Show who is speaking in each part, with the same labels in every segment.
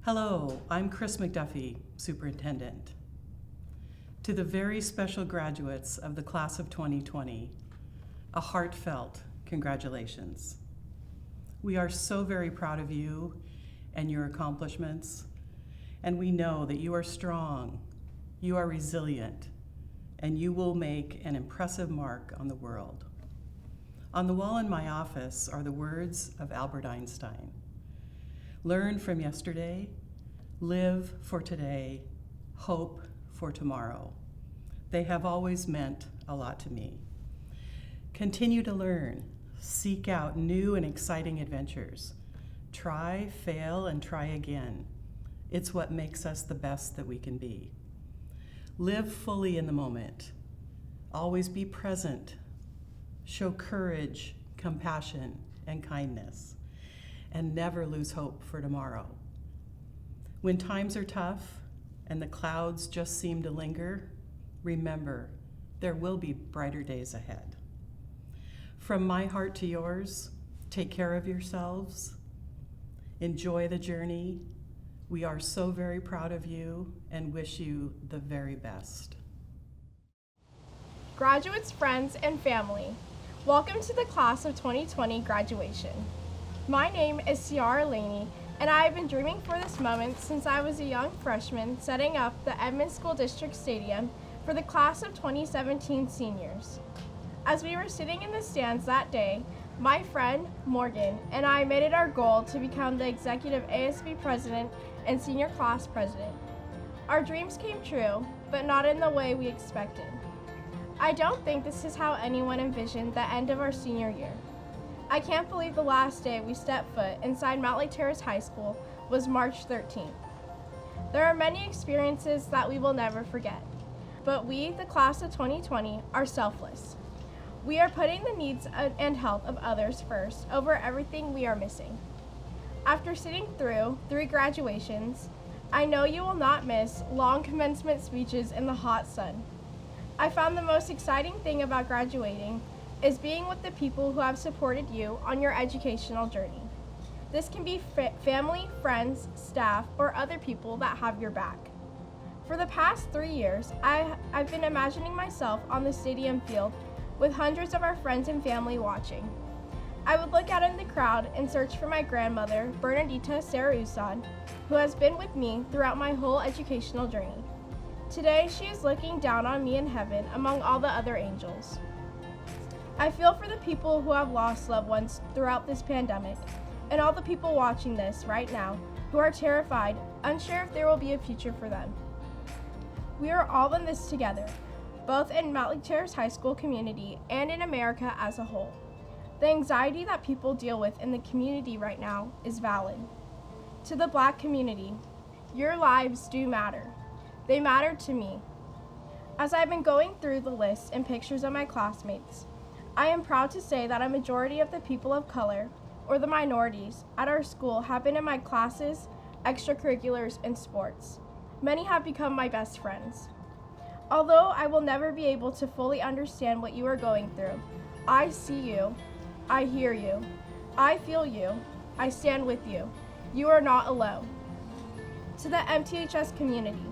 Speaker 1: Hello, I'm Chris McDuffie, Superintendent. To the very special graduates of the class of 2020, a heartfelt congratulations. We are so very proud of you and your accomplishments, and we know that you are strong, you are resilient, and you will make an impressive mark on the world. On the wall in my office are the words of Albert Einstein. Learn from yesterday, live for today, hope for tomorrow. They have always meant a lot to me. Continue to learn, seek out new and exciting adventures. Try, fail, and try again. It's what makes us the best that we can be. Live fully in the moment. Always be present. Show courage, compassion, and kindness. And never lose hope for tomorrow. When times are tough and the clouds just seem to linger, remember, there will be brighter days ahead. From my heart to yours, take care of yourselves. Enjoy the journey. We are so very proud of you and wish you the very best.
Speaker 2: Graduates, friends, and family, welcome to the class of 2020 graduation. My name is Ciara Laney, and I have been dreaming for this moment since I was a young freshman setting up the Edmond School District Stadium for the class of 2017 seniors. As we were sitting in the stands that day, my friend Morgan and I made it our goal to become the executive ASB president and senior class president. Our dreams came true, but not in the way we expected. I don't think this is how anyone envisioned the end of our senior year. I can't believe the last day we stepped foot inside Mountlake Terrace High School was March 13th. There are many experiences that we will never forget, but we, the class of 2020, are selfless. We are putting the needs and health of others first over everything we are missing. After sitting through 3 graduations, I know you will not miss long commencement speeches in the hot sun. I found the most exciting thing about graduating is being with the people who have supported you on your educational journey. This can be family, friends, staff, or other people that have your back. For the past 3 years, I've been imagining myself on the stadium field with hundreds of our friends and family watching. I would look out in the crowd and search for my grandmother, Bernadita Sarah-Usad, who has been with me throughout my whole educational journey. Today, she is looking down on me in heaven among all the other angels. I feel for the people who have lost loved ones throughout this pandemic, and all the people watching this right now who are terrified, unsure if there will be a future for them. We are all in this together, both in Mountlake Terrace High School community and in America as a whole. The anxiety that people deal with in the community right now is valid. To the Black community, your lives do matter. They matter to me. As I've been going through the list and pictures of my classmates, I am proud to say that a majority of the people of color, or the minorities, at our school have been in my classes, extracurriculars, and sports. Many have become my best friends. Although I will never be able to fully understand what you are going through, I see you, I hear you, I feel you, I stand with you. You are not alone. To the MTHS community,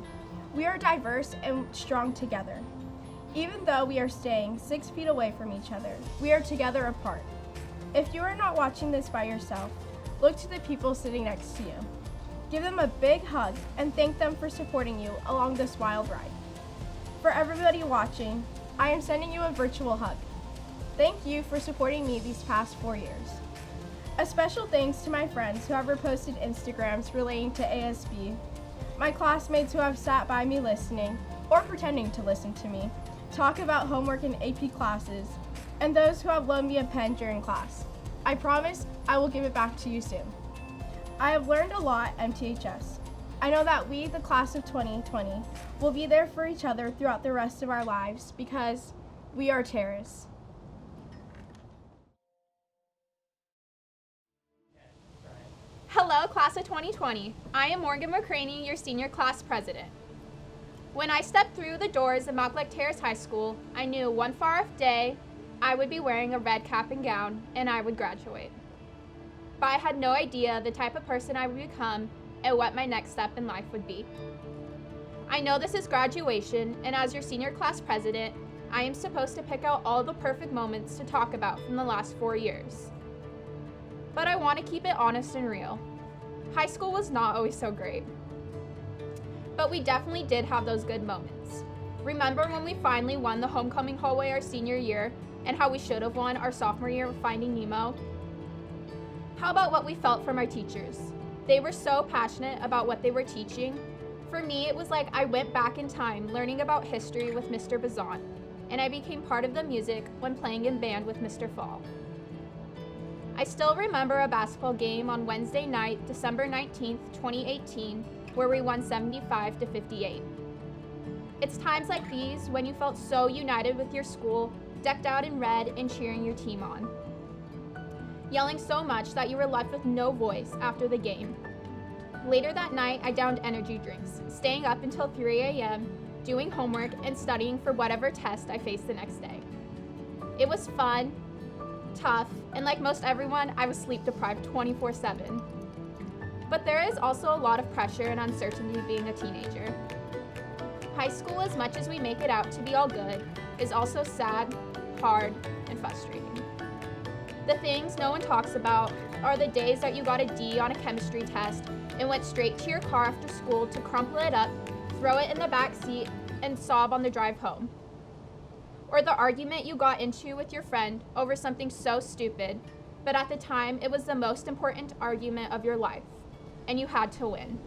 Speaker 2: we are diverse and strong together. Even though we are staying 6 feet away from each other, we are together apart. If you are not watching this by yourself, look to the people sitting next to you. Give them a big hug and thank them for supporting you along this wild ride. For everybody watching, I am sending you a virtual hug. Thank you for supporting me these past 4 years. A special thanks to my friends who have reposted Instagrams relating to ASB, my classmates who have sat by me listening, or pretending to listen to me, talk about homework in AP classes, and those who have loaned me a pen during class. I promise I will give it back to you soon. I have learned a lot at MTHS. I know that we, the class of 2020, will be there for each other throughout the rest of our lives because we are Terrace.
Speaker 3: Hello, class of 2020. I am Morgan McCraney, your senior class president. When I stepped through the doors of Mountlake Terrace High School, I knew one far-off day I would be wearing a red cap and gown and I would graduate. But I had no idea the type of person I would become and what my next step in life would be. I know this is graduation, and as your senior class president, I am supposed to pick out all the perfect moments to talk about from the last 4 years. But I want to keep it honest and real. High school was not always so great. But we definitely did have those good moments. Remember when we finally won the homecoming hallway our senior year, and how we should have won our sophomore year with Finding Nemo? How about what we felt from our teachers? They were so passionate about what they were teaching. For me, it was like I went back in time learning about history with Mr. Bazant, and I became part of the music when playing in band with Mr. Fall. I still remember a basketball game on Wednesday night, December 19th, 2018, where we won 75-58. It's times like these when you felt so united with your school, decked out in red and cheering your team on. Yelling so much that you were left with no voice after the game. Later that night, I downed energy drinks, staying up until 3 a.m., doing homework and studying for whatever test I faced the next day. It was fun, tough, and like most everyone, I was sleep deprived 24/7. But there is also a lot of pressure and uncertainty being a teenager. High school, as much as we make it out to be all good, is also sad, hard, and frustrating. The things no one talks about are the days that you got a D on a chemistry test and went straight to your car after school to crumple it up, throw it in the back seat, and sob on the drive home. Or the argument you got into with your friend over something so stupid, but at the time it was the most important argument of your life, and you had to win.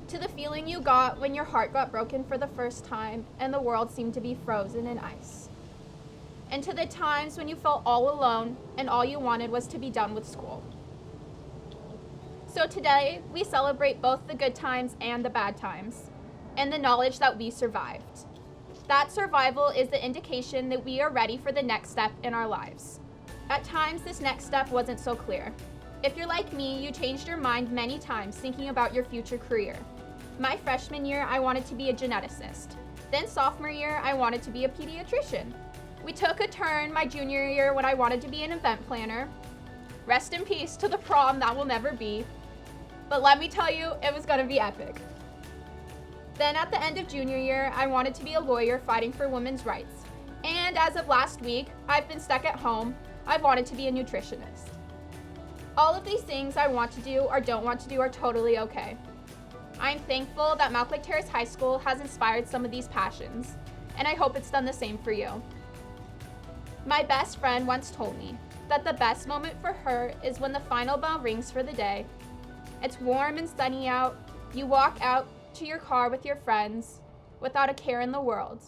Speaker 3: To the feeling you got when your heart got broken for the first time and the world seemed to be frozen in ice. And to the times when you felt all alone and all you wanted was to be done with school. So today, we celebrate both the good times and the bad times, and the knowledge that we survived. That survival is the indication that we are ready for the next step in our lives. At times, this next step wasn't so clear. If you're like me, you changed your mind many times thinking about your future career. My freshman year, I wanted to be a geneticist. Then sophomore year, I wanted to be a pediatrician. We took a turn my junior year when I wanted to be an event planner. Rest in peace to the prom that will never be. But let me tell you, it was gonna be epic. Then at the end of junior year, I wanted to be a lawyer fighting for women's rights. And as of last week, I've been stuck at home. I've wanted to be a nutritionist. All of these things I want to do or don't want to do are totally okay. I'm thankful that Mountlake Terrace High School has inspired some of these passions, and I hope it's done the same for you. My best friend once told me that the best moment for her is when the final bell rings for the day. It's warm and sunny out. You walk out to your car with your friends without a care in the world.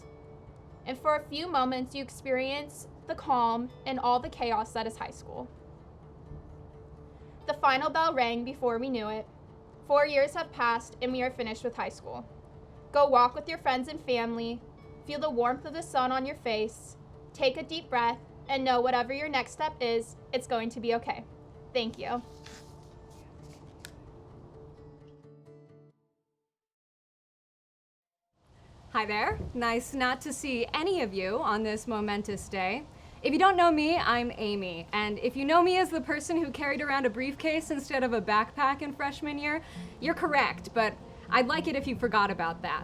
Speaker 3: And for a few moments, you experience the calm and all the chaos that is high school. The final bell rang before we knew it. 4 years have passed and we are finished with high school. Go walk with your friends and family, feel the warmth of the sun on your face, take a deep breath, and know whatever your next step is, it's going to be okay. Thank you.
Speaker 4: Hi there. Nice not to see any of you on this momentous day. If you don't know me, I'm Amy, and if you know me as the person who carried around a briefcase instead of a backpack in freshman year, you're correct, but I'd like it if you forgot about that.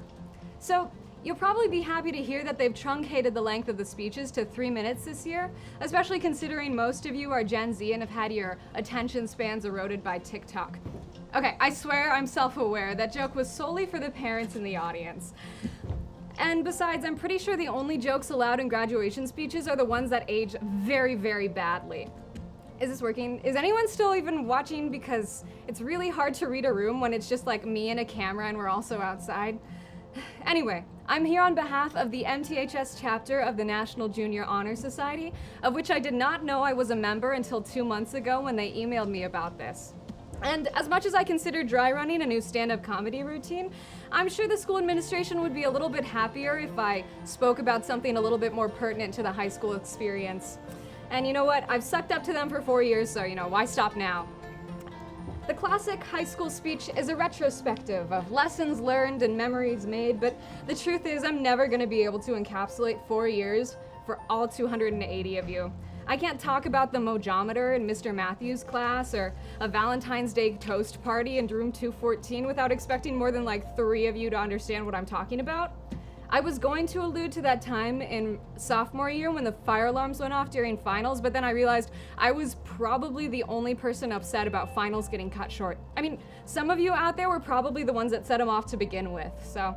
Speaker 4: So, you'll probably be happy to hear that they've truncated the length of the speeches to 3 minutes this year, especially considering most of you are Gen Z and have had your attention spans eroded by TikTok. Okay, I swear I'm self-aware. That joke was solely for the parents in the audience. And besides, I'm pretty sure the only jokes allowed in graduation speeches are the ones that age very, very badly. Is this working? Is anyone still even watching? Because it's really hard to read a room when it's just like me and a camera and we're also outside. Anyway, I'm here on behalf of the MTHS chapter of the National Junior Honor Society, of which I did not know I was a member until 2 months ago when they emailed me about this. And as much as I consider dry running a new stand-up comedy routine, I'm sure the school administration would be a little bit happier if I spoke about something a little bit more pertinent to the high school experience. And you know what? I've sucked up to them for 4 years, so why stop now? The classic high school speech is a retrospective of lessons learned and memories made, but the truth is I'm never going to be able to encapsulate 4 years for all 280 of you. I can't talk about the mojometer in Mr. Matthews' class or a Valentine's Day toast party in room 214 without expecting more than like 3 of you to understand what I'm talking about. I was going to allude to that time in sophomore year when the fire alarms went off during finals, but then I realized I was probably the only person upset about finals getting cut short. I mean, some of you out there were probably the ones that set them off to begin with, so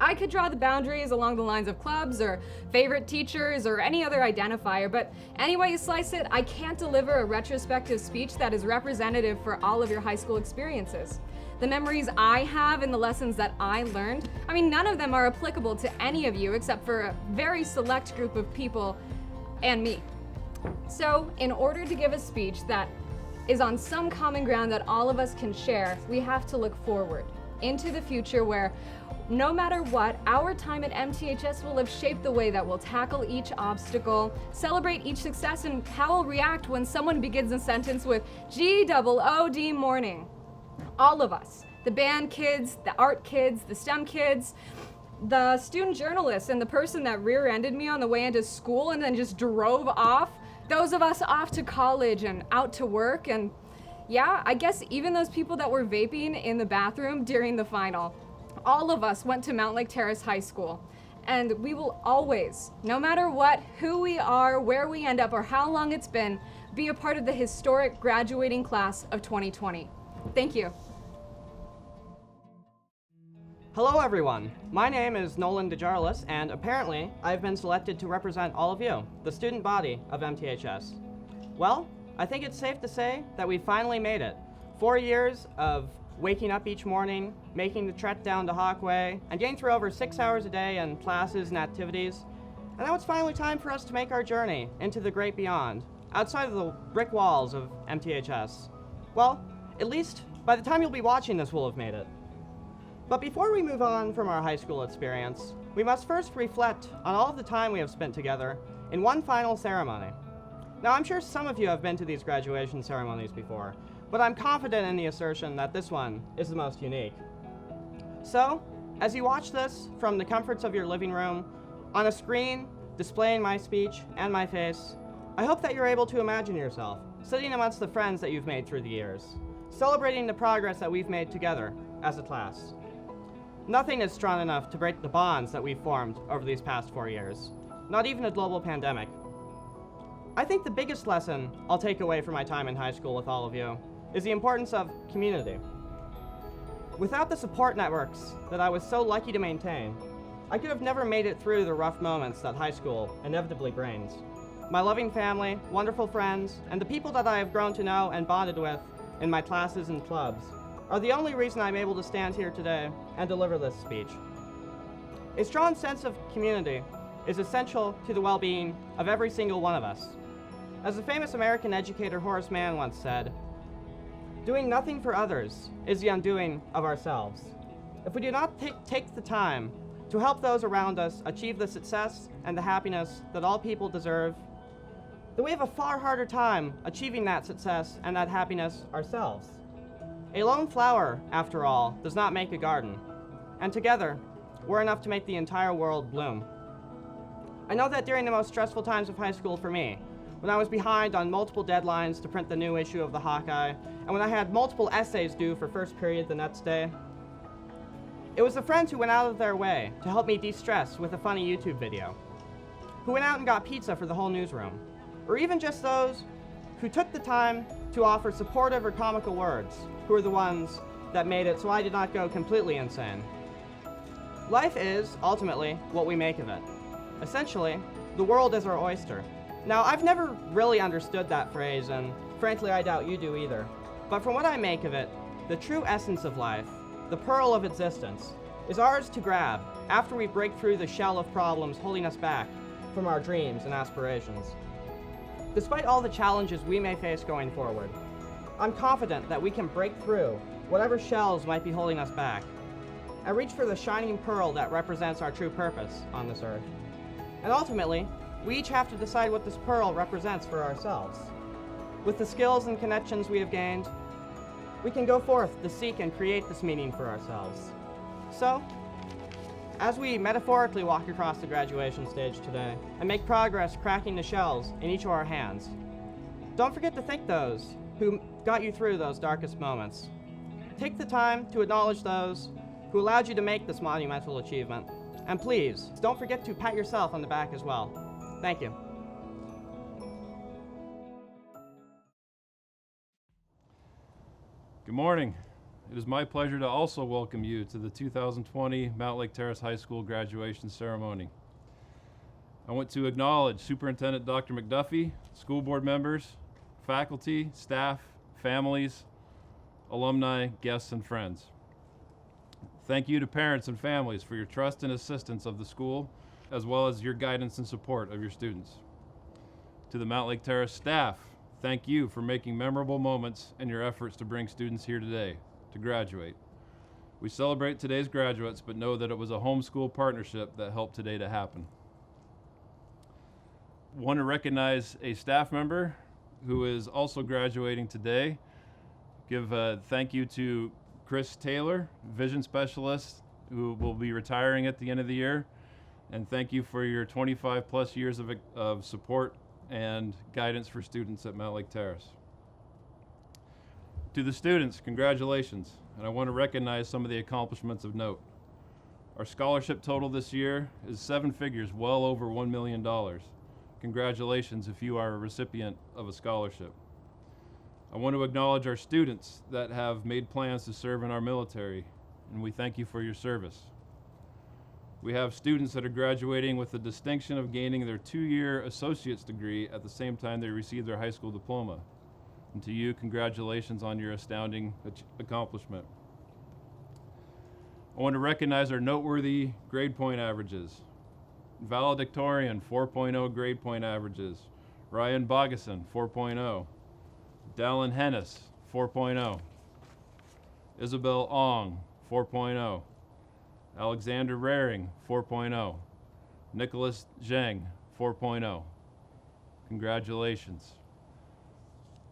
Speaker 4: I could draw the boundaries along the lines of clubs or favorite teachers or any other identifier, but any way you slice it, I can't deliver a retrospective speech that is representative for all of your high school experiences. The memories I have and the lessons that I learned, I mean, none of them are applicable to any of you except for a very select group of people and me. So, in order to give a speech that is on some common ground that all of us can share, we have to look forward into the future where no matter what, our time at MTHS will have shaped the way that we'll tackle each obstacle, celebrate each success, and how we'll react when someone begins a sentence with G-O-O-D morning. All of us, the band kids, the art kids, the STEM kids, the student journalists, and the person that rear-ended me on the way into school and then just drove off, those of us off to college and out to work, and yeah, I guess even those people that were vaping in the bathroom during the final. All of us went to Mountlake Terrace High School, and we will always, no matter what, who we are, where we end up, or how long it's been, be a part of the historic graduating class of 2020. Thank you.
Speaker 5: Hello everyone, my name is Nolan DeJarlis, and apparently I've been selected to represent all of you, the student body of MTHS. Well, I think it's safe to say that we finally made it. 4 years of waking up each morning, making the trek down to Hawkway, and getting through over 6 hours a day in classes and activities. And now it's finally time for us to make our journey into the great beyond, outside of the brick walls of MTHS. Well, at least by the time you'll be watching this, we'll have made it. But before we move on from our high school experience, we must first reflect on all of the time we have spent together in one final ceremony. Now, I'm sure some of you have been to these graduation ceremonies before, but I'm confident in the assertion that this one is the most unique. So, as you watch this from the comforts of your living room, on a screen displaying my speech and my face, I hope that you're able to imagine yourself sitting amongst the friends that you've made through the years, celebrating the progress that we've made together as a class. Nothing is strong enough to break the bonds that we've formed over these past 4 years, not even a global pandemic. I think the biggest lesson I'll take away from my time in high school with all of you is the importance of community. Without the support networks that I was so lucky to maintain, I could have never made it through the rough moments that high school inevitably brings. My loving family, wonderful friends, and the people that I have grown to know and bonded with in my classes and clubs are the only reason I'm able to stand here today and deliver this speech. A strong sense of community is essential to the well-being of every single one of us. As the famous American educator Horace Mann once said, "Doing nothing for others is the undoing of ourselves." If we do not take the time to help those around us achieve the success and the happiness that all people deserve, then we have a far harder time achieving that success and that happiness ourselves. A lone flower, after all, does not make a garden, and together, we're enough to make the entire world bloom. I know that during the most stressful times of high school for me, when I was behind on multiple deadlines to print the new issue of the Hawkeye, and when I had multiple essays due for first period the next day, it was the friends who went out of their way to help me de-stress with a funny YouTube video, who went out and got pizza for the whole newsroom, or even just those who took the time to offer supportive or comical words, who are the ones that made it so I did not go completely insane. Life is, ultimately, what we make of it. Essentially, the world is our oyster. Now, I've never really understood that phrase, and frankly, I doubt you do either. But from what I make of it, the true essence of life, the pearl of existence, is ours to grab after we break through the shell of problems holding us back from our dreams and aspirations. Despite all the challenges we may face going forward, I'm confident that we can break through whatever shells might be holding us back and reach for the shining pearl that represents our true purpose on this earth. And ultimately, we each have to decide what this pearl represents for ourselves. With the skills and connections we have gained, we can go forth to seek and create this meaning for ourselves. So, As we metaphorically walk across the graduation stage today and make progress cracking the shells in each of our hands, don't forget to thank those who got you through those darkest moments. Take the time to acknowledge those who allowed you to make this monumental achievement. And please, don't forget to pat yourself on the back as well. Thank you.
Speaker 6: Good morning. It is my pleasure to also welcome you to the 2020 Mountlake Terrace High School graduation ceremony. I want to acknowledge Superintendent Dr. McDuffie, school board members, faculty, staff, families, alumni, guests, and friends. Thank you to parents and families for your trust and assistance of the school, as well as your guidance and support of your students. To the Mountlake Terrace staff, thank you for making memorable moments and your efforts to bring students here today to graduate. We celebrate today's graduates, but know that it was a homeschool partnership that helped today to happen. Want to recognize a staff member who is also graduating today. Give a thank you to Chris Taylor, vision specialist, who will be retiring at the end of the year. And thank you for your 25 plus years of support and guidance for students at Mountlake Terrace. To the students, congratulations, and I want to recognize some of the accomplishments of note. Our scholarship total this year is 7 figures, well over $1 million. Congratulations if you are a recipient of a scholarship. I want to acknowledge our students that have made plans to serve in our military, and we thank you for your service. We have students that are graduating with the distinction of gaining their 2-year associate's degree at the same time they receive their high school diploma. And to you, congratulations on your astounding accomplishment. I want to recognize our noteworthy grade point averages. Valedictorian, 4.0 grade point averages. Ryan Bogason, 4.0. Dallin Hennis, 4.0. Isabel Ong, 4.0. Alexander Raring, 4.0. Nicholas Zheng, 4.0. Congratulations.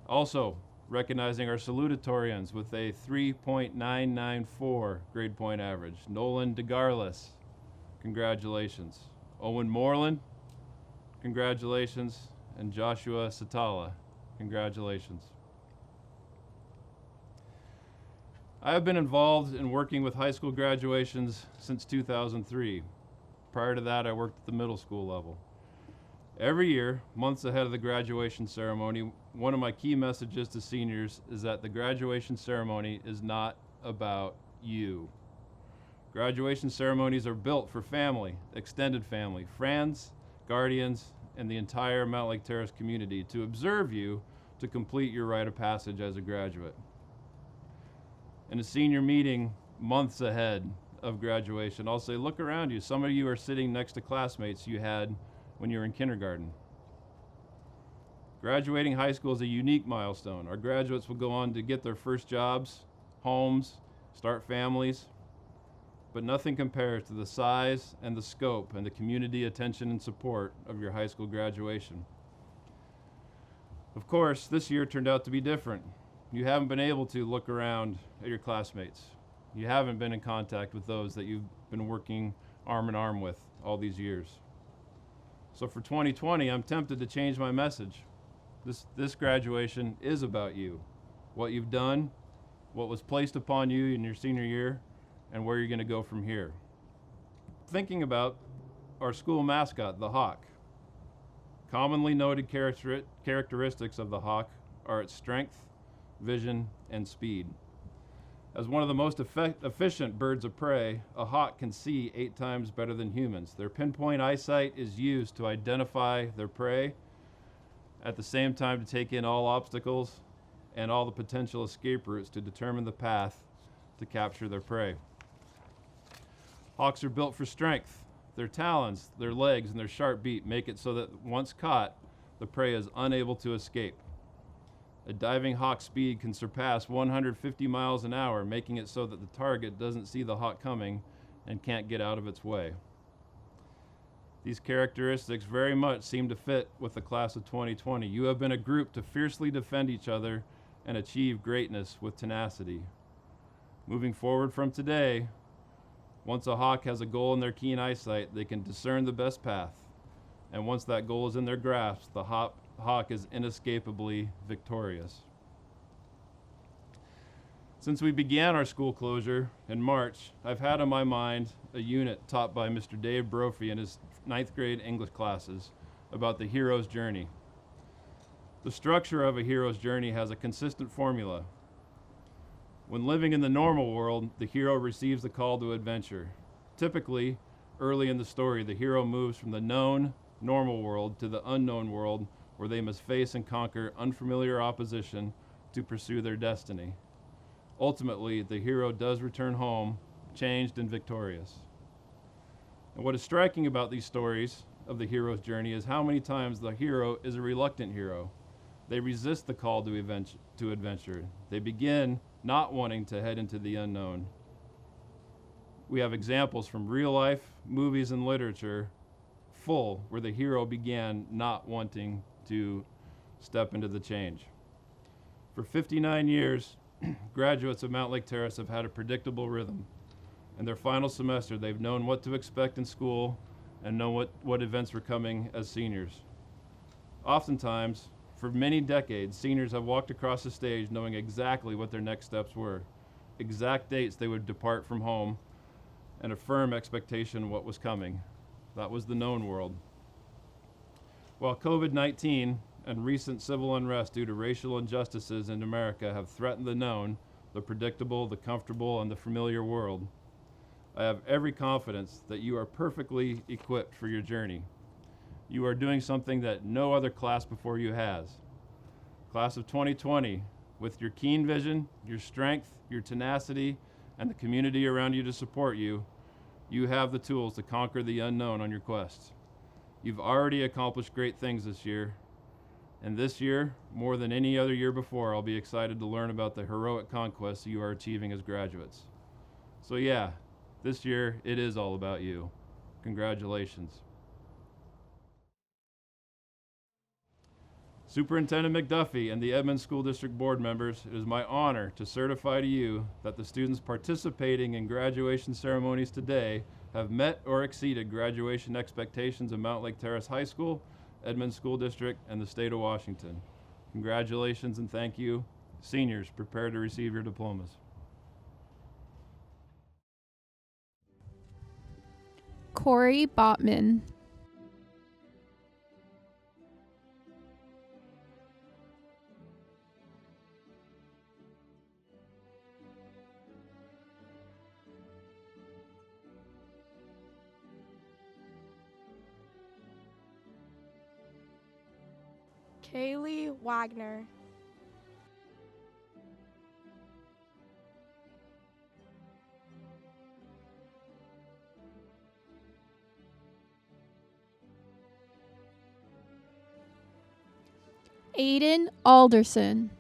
Speaker 6: Also, recognizing our salutatorians with a 3.994 grade point average. Nolan DeGarlis, congratulations. Owen Moreland, congratulations. And Joshua Satala, congratulations. I have been involved in working with high school graduations since 2003. Prior to that, I worked at the middle school level. Every year, months ahead of the graduation ceremony, one of my key messages to seniors is that the graduation ceremony is not about you. Graduation ceremonies are built for family, extended family, friends, guardians, and the entire Mountlake Terrace community to observe you to complete your rite of passage as a graduate. In a senior meeting months ahead of graduation, I'll say, look around you. Some of you are sitting next to classmates you had when you were in kindergarten. Graduating high school is a unique milestone. Our graduates will go on to get their first jobs, homes, start families, but nothing compares to the size and the scope and the community attention and support of your high school graduation. Of course, this year turned out to be different. You haven't been able to look around at your classmates. You haven't been in contact with those that you've been working arm in arm with all these years. So for 2020, I'm tempted to change my message. This graduation is about you, what you've done, what was placed upon you in your senior year, and where you're going to go from here. Thinking about our school mascot, the hawk. Commonly noted characteristics of the hawk are its strength, vision, and speed. As one of the most efficient birds of prey, a hawk can see 8 times better than humans. Their pinpoint eyesight is used to identify their prey, at the same time to take in all obstacles and all the potential escape routes to determine the path to capture their prey. Hawks are built for strength. Their talons, their legs, and their sharp beak make it so that once caught, the prey is unable to escape. A diving hawk's speed can surpass 150 miles an hour, making it so that the target doesn't see the hawk coming and can't get out of its way. These characteristics very much seem to fit with the class of 2020. You have been a group to fiercely defend each other and achieve greatness with tenacity. Moving forward from today, Once a hawk has a goal in their keen eyesight, they can discern the best path. And once that goal is in their grasp, the hawk is inescapably victorious. Since we began our school closure in March, I've had on my mind a unit taught by Mr. Dave Brophy in his 9th grade English classes about the hero's journey. The structure of a hero's journey has a consistent formula. When living in the normal world, the hero receives the call to adventure. Typically, early in the story, the hero moves from the known, normal world to the unknown world where they must face and conquer unfamiliar opposition to pursue their destiny. Ultimately, the hero does return home, changed and victorious. And what is striking about these stories of the hero's journey is how many times the hero is a reluctant hero. They resist the call to adventure. They begin not wanting to head into the unknown. We have examples from real life, movies, and literature full where the hero began not wanting to step into the change. For 59 years, graduates of Mountlake Terrace have had a predictable rhythm. In their final semester, they've known what to expect in school and know what events were coming as seniors. Oftentimes, for many decades, seniors have walked across the stage knowing exactly what their next steps were, exact dates they would depart from home, and a firm expectation of what was coming. That was the known world. While COVID-19 and recent civil unrest due to racial injustices in America have threatened the known, the predictable, the comfortable, and the familiar world, I have every confidence that you are perfectly equipped for your journey. You are doing something that no other class before you has. Class of 2020, with your keen vision, your strength, your tenacity, and the community around you to support you, you have the tools to conquer the unknown on your quest. You've already accomplished great things this year, and this year, more than any other year before, I'll be excited to learn about the heroic conquests you are achieving as graduates. So yeah, this year, it is all about you. Congratulations. Superintendent McDuffie and the Edmonds School District Board members, it is my honor to certify to you that the students participating in graduation ceremonies today have met or exceeded graduation expectations of Mountlake Terrace High School, Edmonds School District, and the state of Washington. Congratulations and thank you. Seniors, prepare to receive your diplomas.
Speaker 7: Corey Botman.
Speaker 2: Kaylee Wagner.
Speaker 7: Aiden Alderson.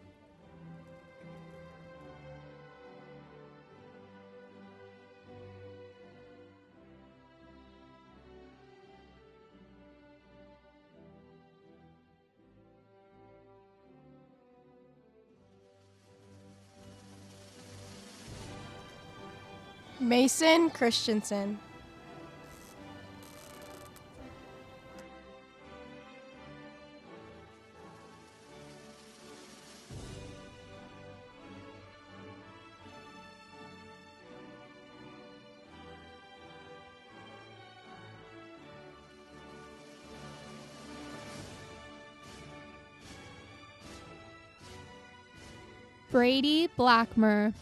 Speaker 2: Mason Christensen.
Speaker 7: Brady Blackmer.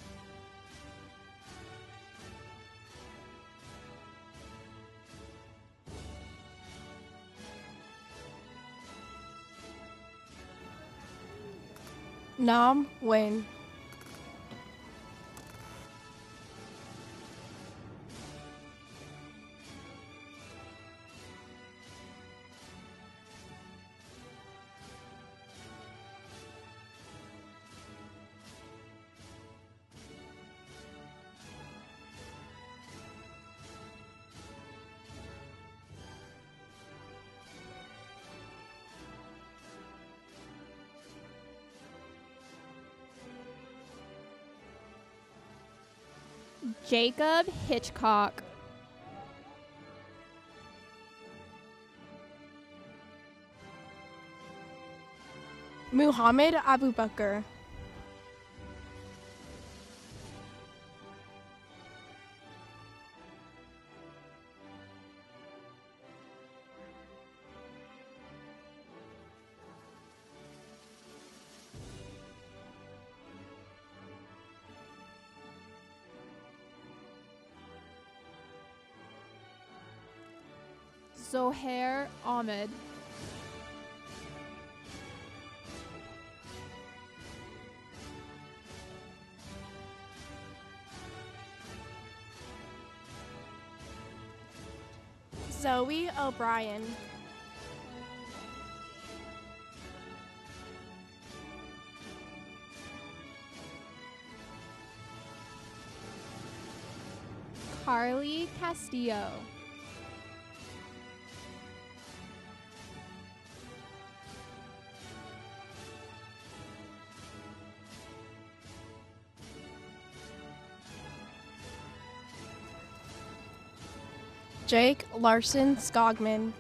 Speaker 2: Nam Nguyen.
Speaker 7: Jacob Hitchcock.
Speaker 2: Muhammad Abubakar.
Speaker 7: Zohair Ahmed.
Speaker 2: Zoe O'Brien.
Speaker 7: Carly Castillo.
Speaker 2: Jake Larson Skogman.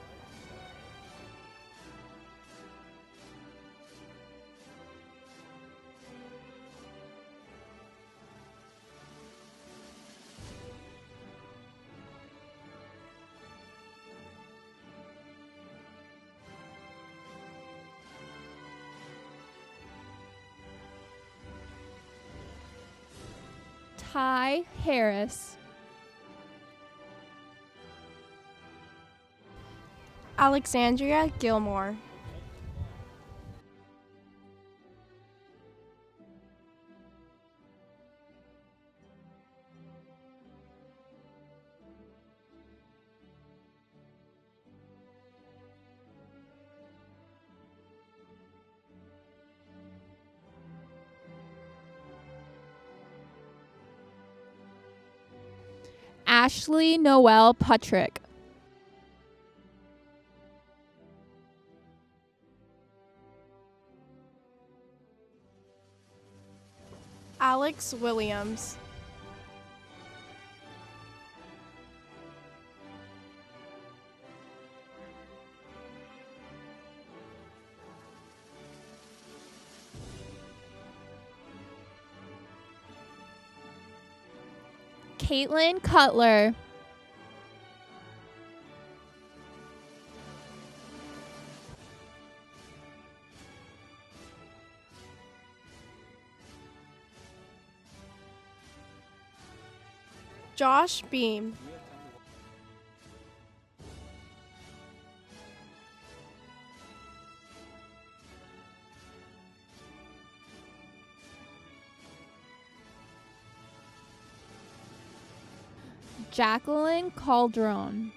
Speaker 7: Ty Harris.
Speaker 2: Alexandria Gilmore.
Speaker 7: Ashley Noel Putrick.
Speaker 2: Alex Williams.
Speaker 7: Caitlin Cutler.
Speaker 2: Josh Beam.
Speaker 7: Jacqueline Calderon.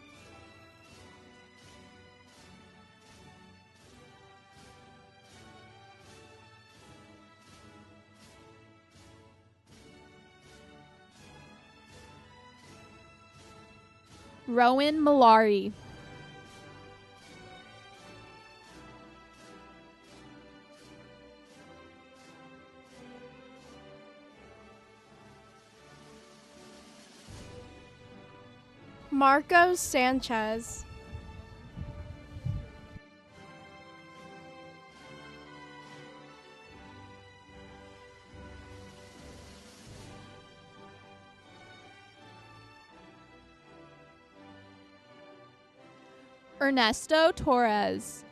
Speaker 7: Rowan Malari.
Speaker 2: Marcos Sanchez.
Speaker 7: Ernesto Torres.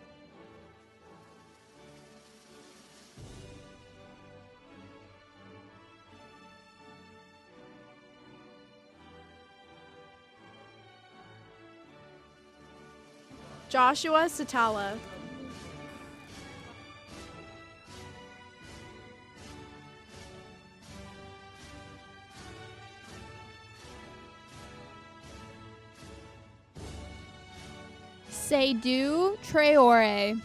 Speaker 2: Joshua Satala.
Speaker 7: Seydou Traore.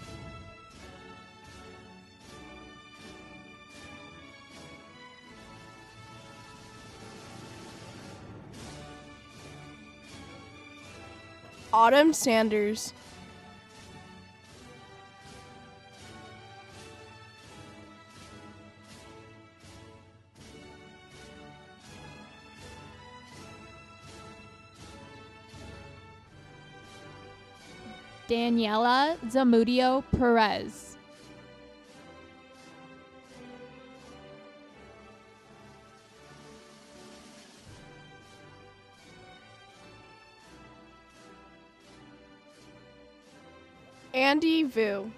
Speaker 2: Autumn Sanders.
Speaker 7: Daniela Zamudio Perez.
Speaker 2: Andy Vu.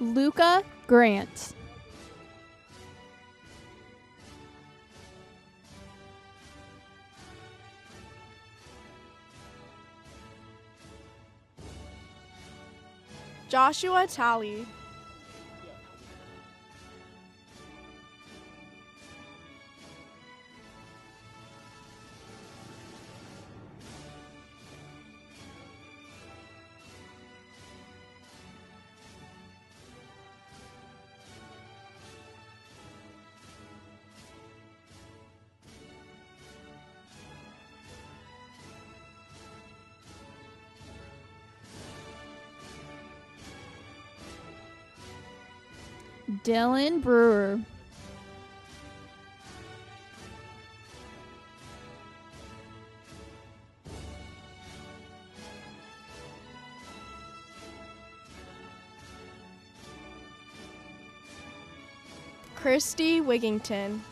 Speaker 7: Luca Grant.
Speaker 2: Joshua Talley.
Speaker 7: Dylan Brewer.
Speaker 2: Christy Wigington.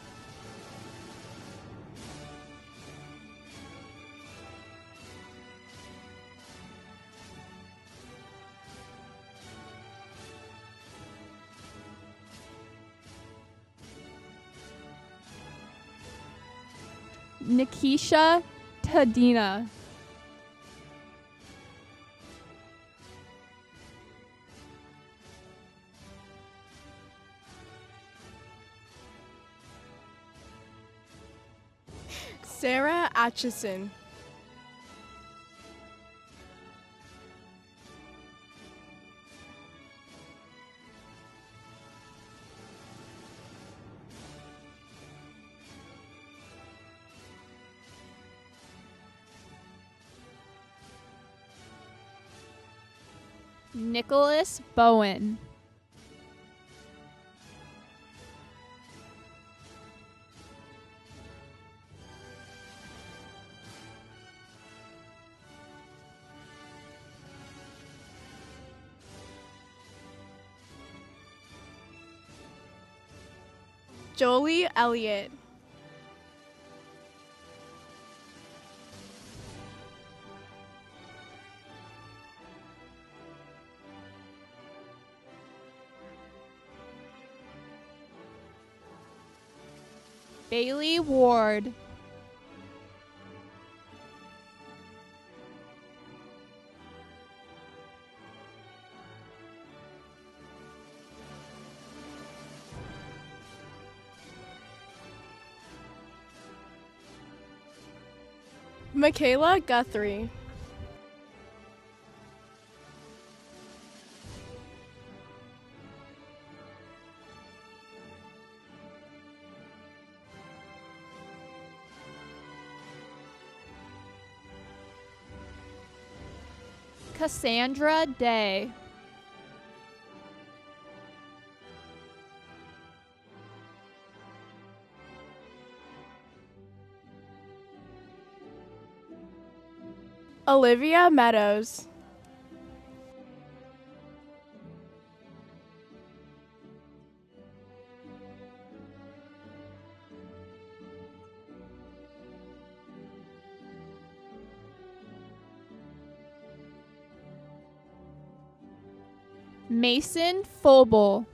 Speaker 7: Nikisha Tadina.
Speaker 2: Sarah Atchison.
Speaker 7: Nicholas Bowen.
Speaker 2: Jolie Elliott.
Speaker 7: Bailey Ward.
Speaker 2: Michaela Guthrie.
Speaker 7: Cassandra Day.
Speaker 2: Olivia Meadows.
Speaker 7: Mason Fobel.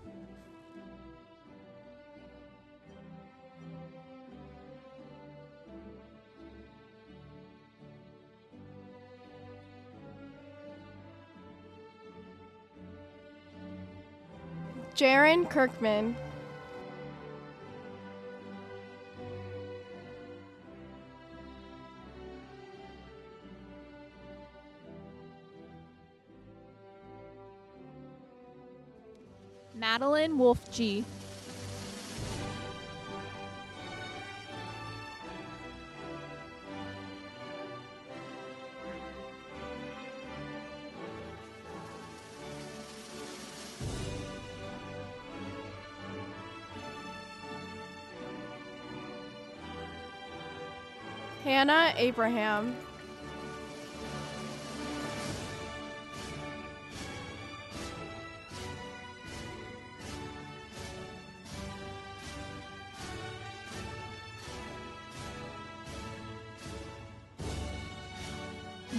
Speaker 2: Jaron Kirkman.
Speaker 7: Madeline Wolfg.
Speaker 2: Hannah Abraham.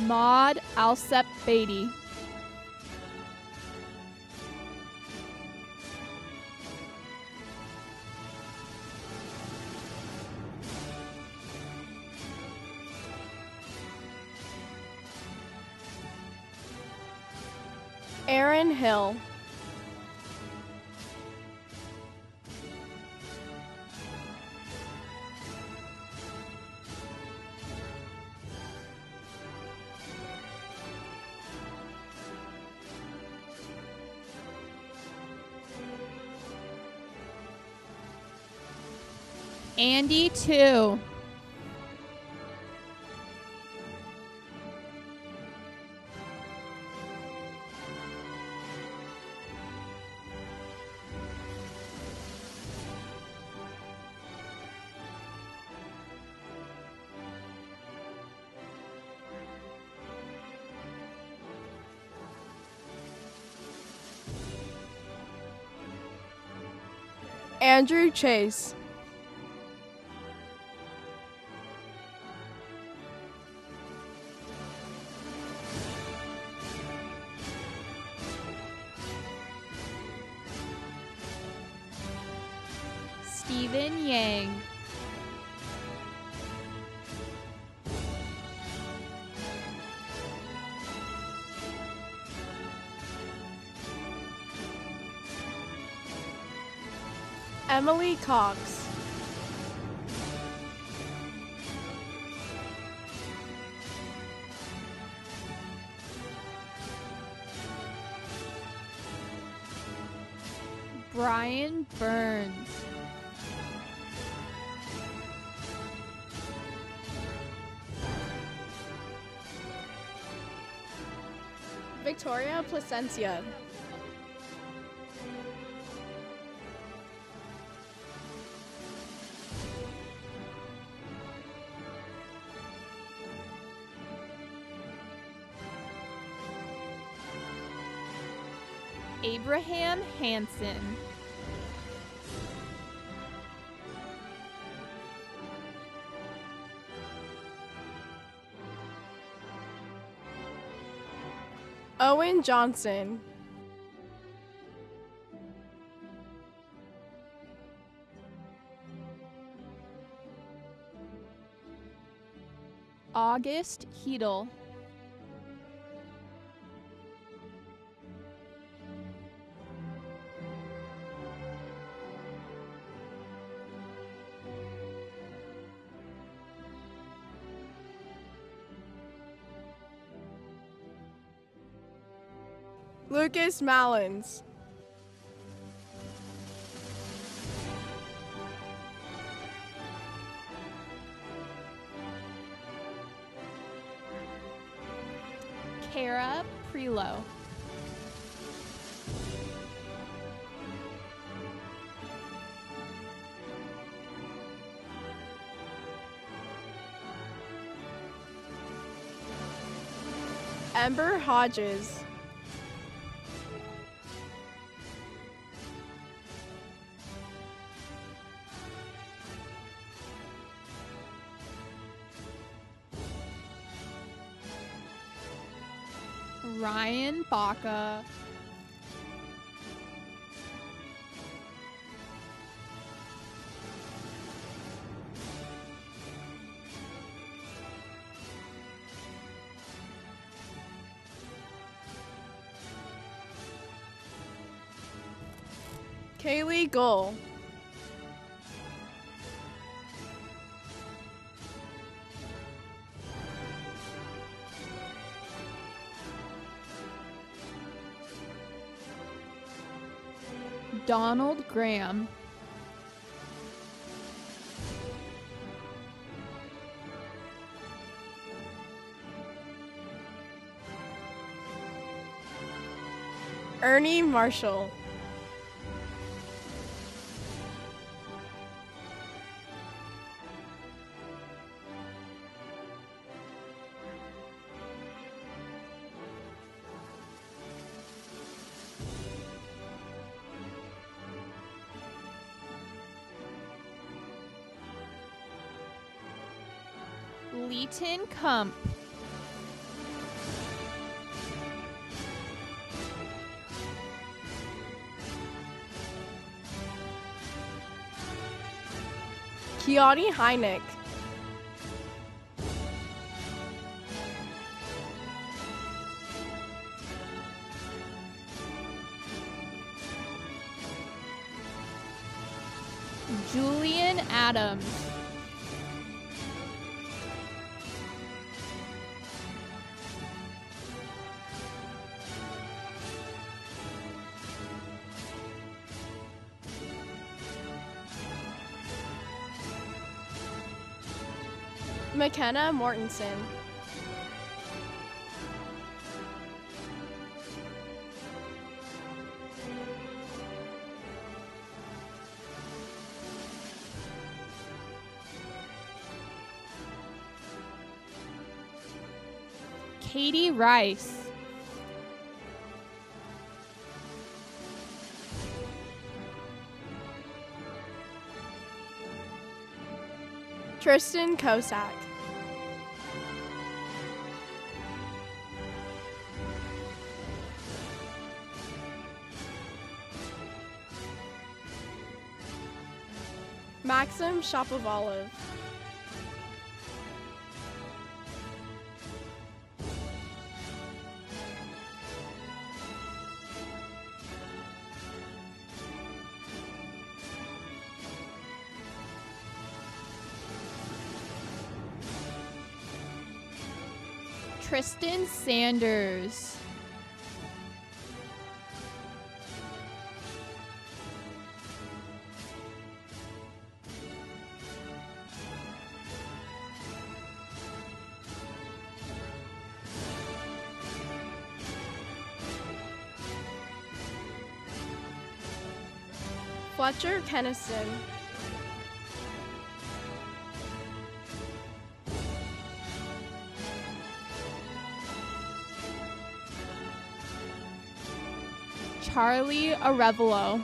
Speaker 7: Maud Alsep Beatty.
Speaker 2: Aaron Hill.
Speaker 7: Andy 2.
Speaker 2: Andrew Chase.
Speaker 7: Stephen Yang.
Speaker 2: Emily Cox.
Speaker 7: Brian Burns.
Speaker 2: Victoria Placencia.
Speaker 7: Abraham Hansen.
Speaker 2: Owen Johnson.
Speaker 7: August Heedle.
Speaker 2: Lucas Mallins.
Speaker 7: Kara Prelo.
Speaker 2: Ember Hodges.
Speaker 7: Ryan Baca.
Speaker 2: Kaylee Gull.
Speaker 7: Donald Graham.
Speaker 2: Ernie Marshall.
Speaker 7: Leighton Kump.
Speaker 2: Keone Heineck.
Speaker 7: Julian Adams.
Speaker 2: McKenna Mortensen.
Speaker 7: Katie Rice.
Speaker 2: Tristan Kosak. Maxim Shapovalov.
Speaker 7: Tristan Sanders.
Speaker 2: Fletcher Kennison.
Speaker 7: Charlie Arevalo.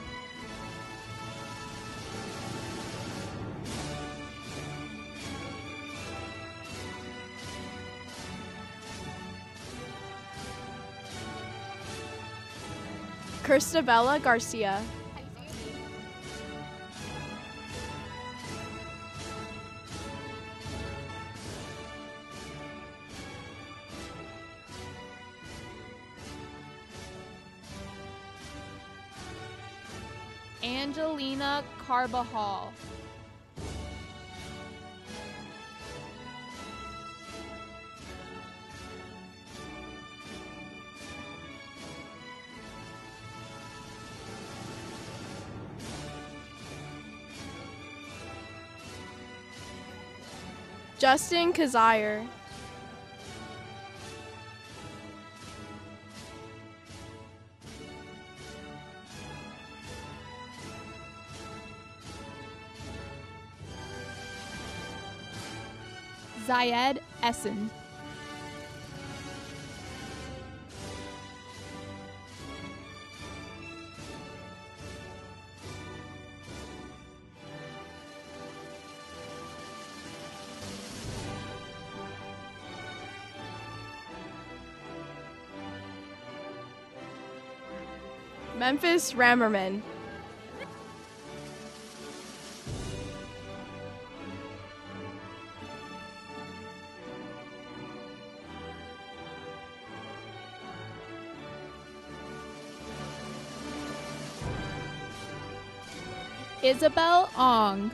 Speaker 2: Christabella Garcia.
Speaker 7: Angelina Carbajal.
Speaker 2: Justin Kazire.
Speaker 7: Zayed Essen.
Speaker 2: Memphis Rammerman.
Speaker 7: Isabel Ong.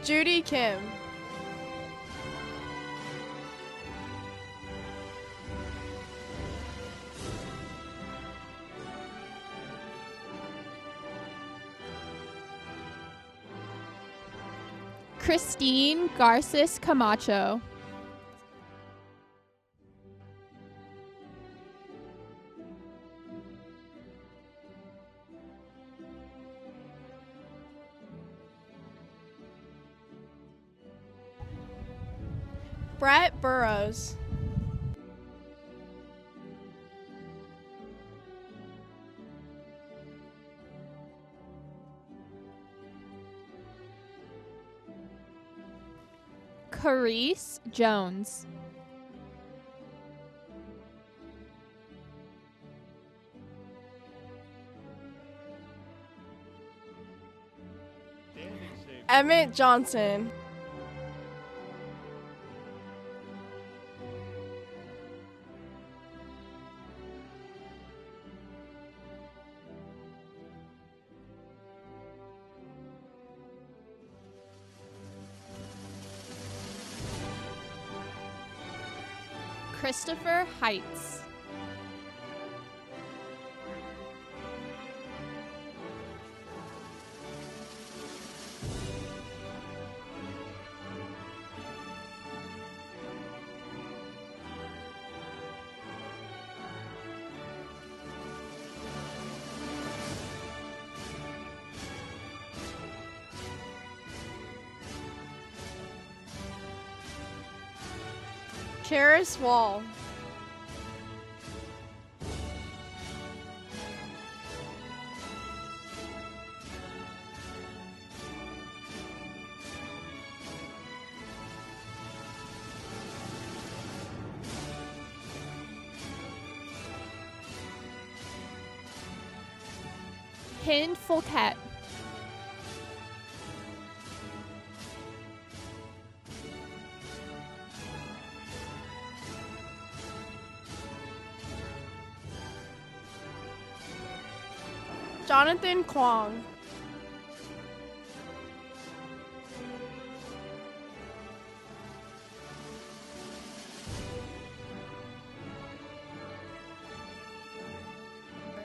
Speaker 2: Judy Kim.
Speaker 7: Christine Garces Camacho.
Speaker 2: Brett Burrows.
Speaker 7: Terrace Jones.
Speaker 2: Emmett Johnson.
Speaker 7: Christopher Heights.
Speaker 2: Terrace Wall.
Speaker 7: Hind Fouquet.
Speaker 2: Jonathan Kwong.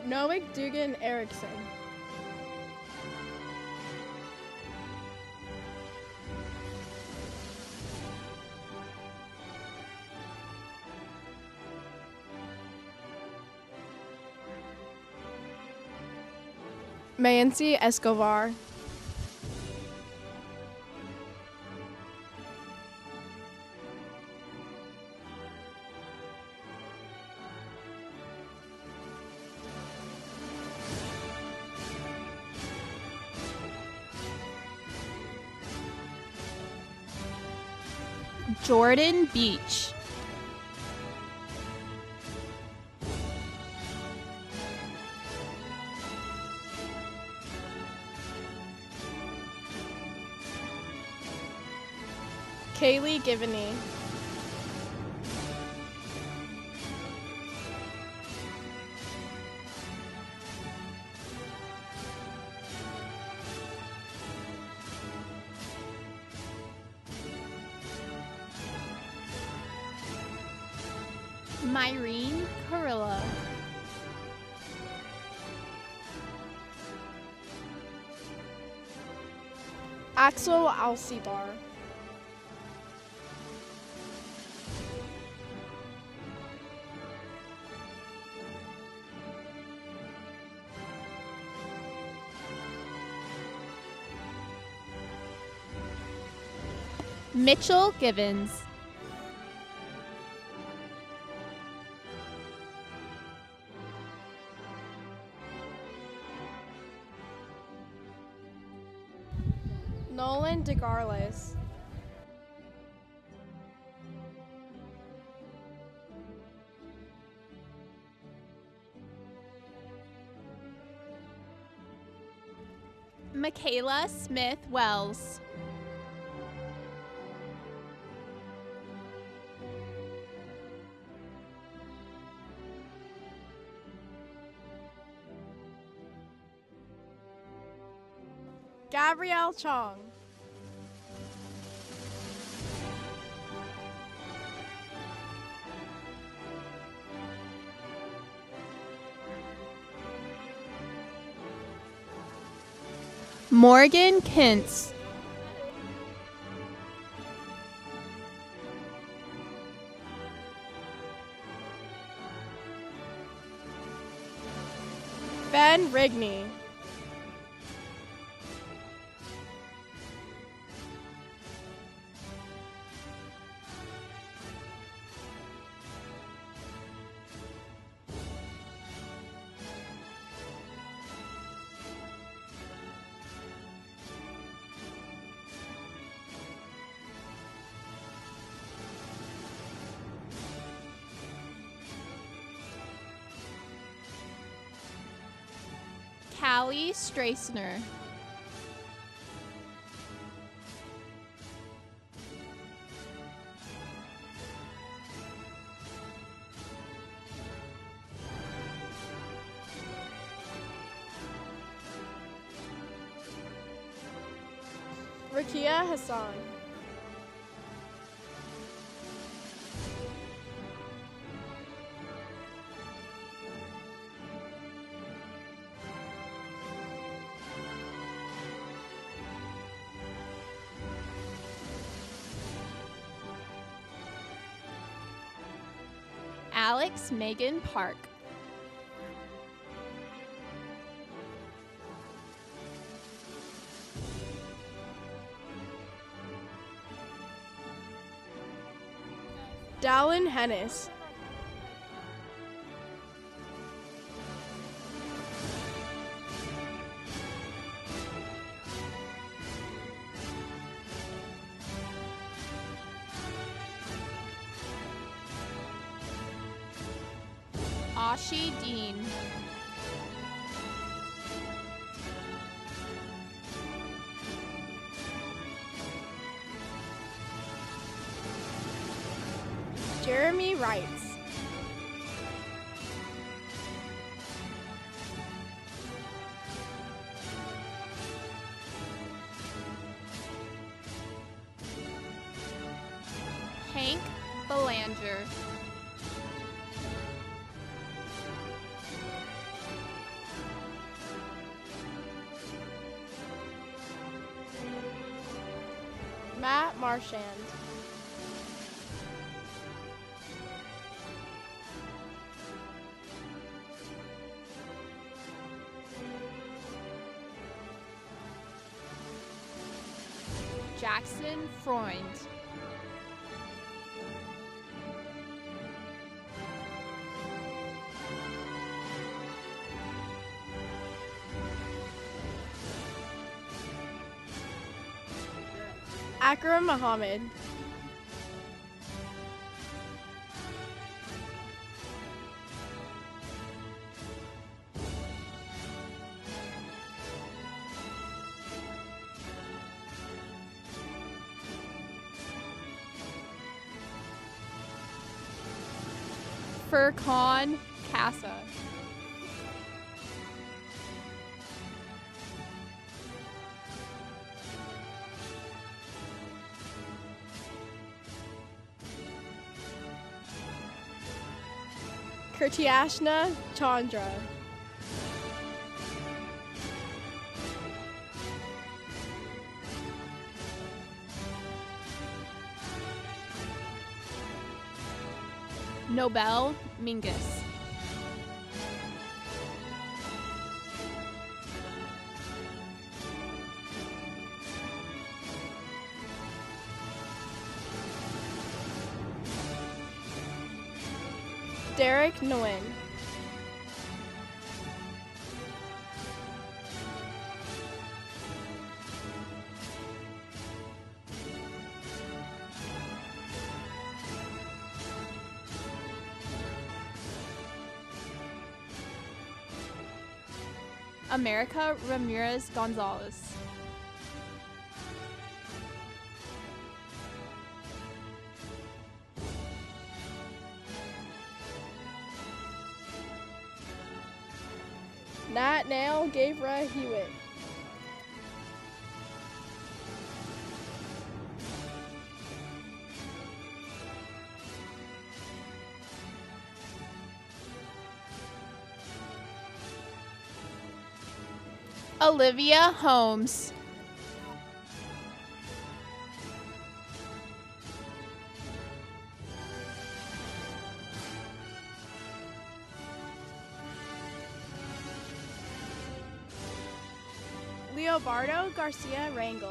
Speaker 2: Noik Dugan Erickson. Mayancy Escobar.
Speaker 7: Jordan Beach.
Speaker 2: Kaylee Givney.
Speaker 7: Myrene Carrillo.
Speaker 2: Axel Alcibar.
Speaker 7: Mitchell Givens.
Speaker 2: Nolan DeGarles.
Speaker 7: Michaela Smith Wells.
Speaker 2: Gabrielle Chong.
Speaker 7: Morgan Kintz.
Speaker 2: Ben Rigney.
Speaker 7: Callie Strassner.
Speaker 2: Rakia Hassan.
Speaker 7: Alex Megan Park.
Speaker 2: Dallin Hennis.
Speaker 7: Ashi Dean.
Speaker 2: Jeremy Wrights.
Speaker 7: Hank Belanger.
Speaker 2: Matt Marchand.
Speaker 7: Jackson Freund.
Speaker 2: Akram Muhammad.
Speaker 7: Furkan Casa.
Speaker 2: Kirtiashna Chandra.
Speaker 7: Nobel Mingus.
Speaker 2: Derek Nguyen.
Speaker 7: America Ramirez Gonzalez.
Speaker 2: Nat Nail Gavra Hewitt.
Speaker 7: Olivia Holmes.
Speaker 2: Leobardo Garcia Rangel.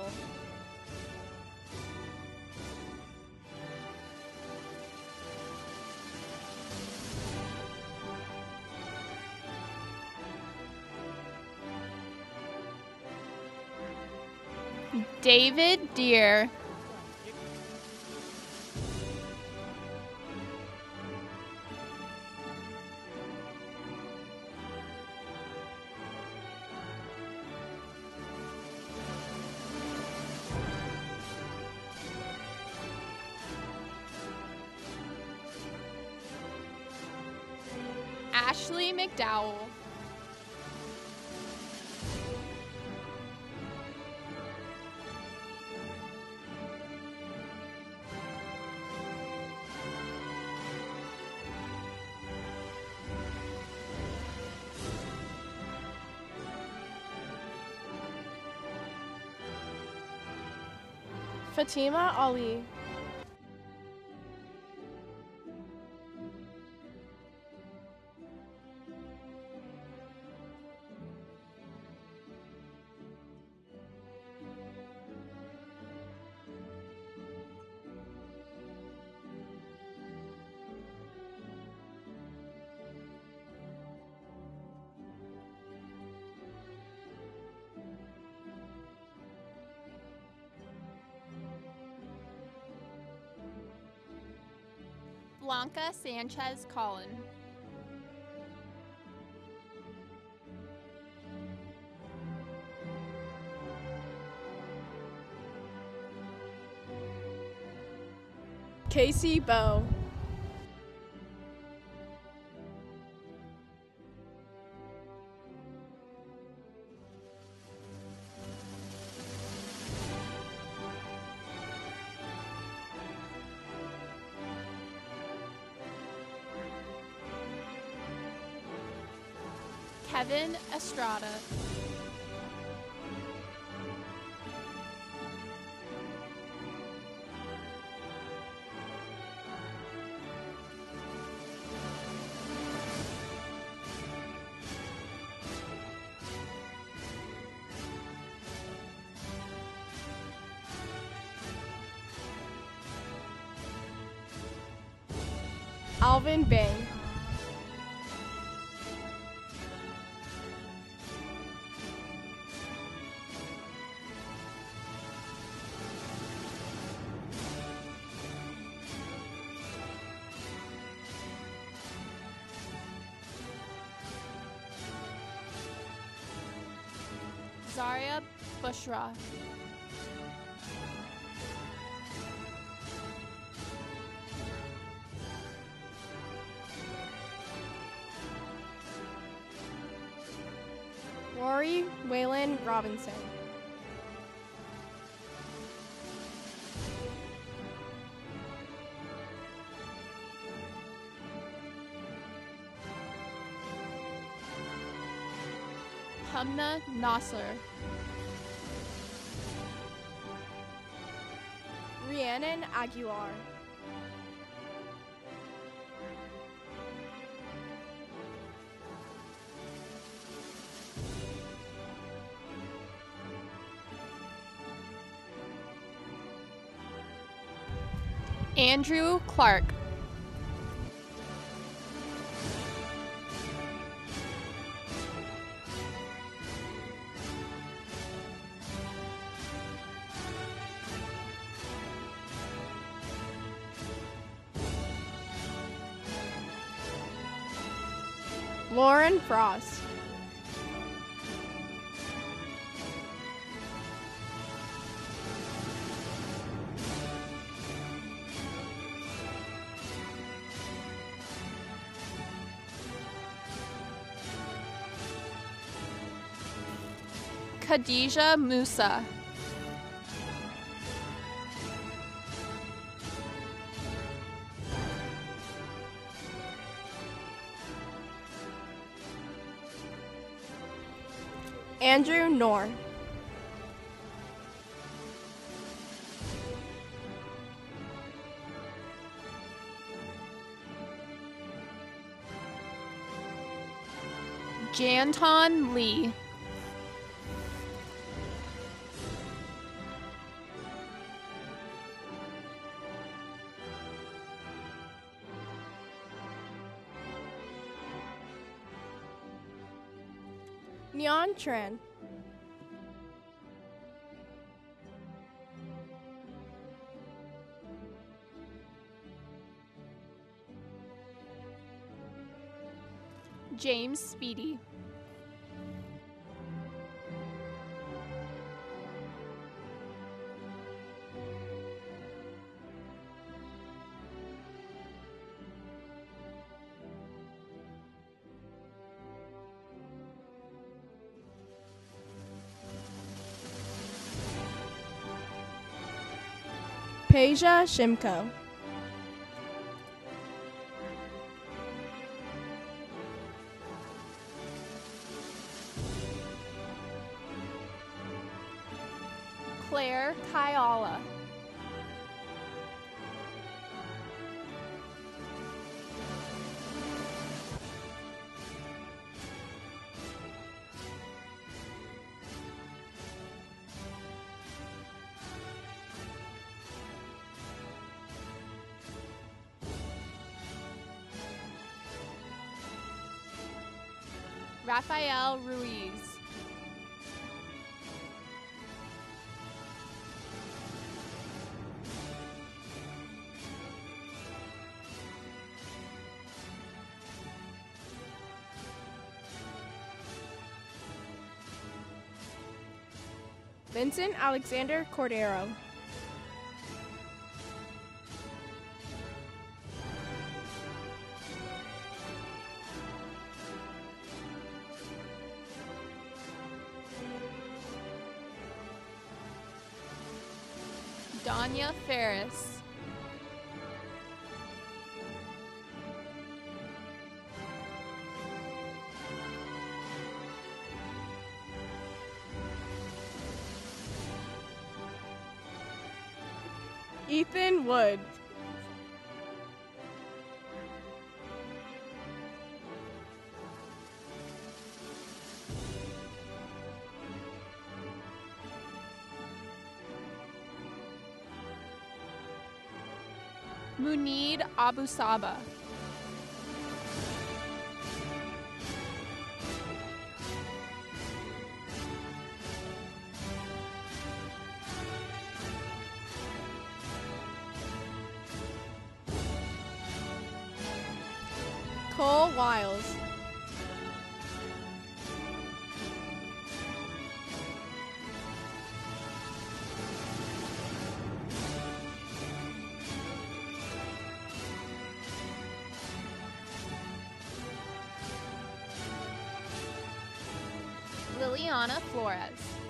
Speaker 7: David Deere. Ashley McDowell.
Speaker 2: Fatima Ali.
Speaker 7: Blanca Sanchez Collin.
Speaker 2: Casey Bow.
Speaker 7: Kevin Estrada.
Speaker 2: Alvin Bang.
Speaker 7: Zaria Bushra.
Speaker 2: Rory Waylon Robinson.
Speaker 7: Hamna Nasser.
Speaker 2: Rhiannon Aguilar.
Speaker 7: Andrew Clark.
Speaker 2: Lauren Frost.
Speaker 7: Khadijah Musa.
Speaker 2: Andrew Knorr.
Speaker 7: Janton Lee.
Speaker 2: Neon Tran.
Speaker 7: James Speedy.
Speaker 2: Peja Shimko.
Speaker 7: Claire Kayala. Rafael Ruiz.
Speaker 2: Vincent Alexander Cordero.
Speaker 7: Danya Ferris.
Speaker 2: Ethan Wood.
Speaker 7: Munid Abu Saba.
Speaker 2: Cole Wiles.
Speaker 7: Liliana Flores.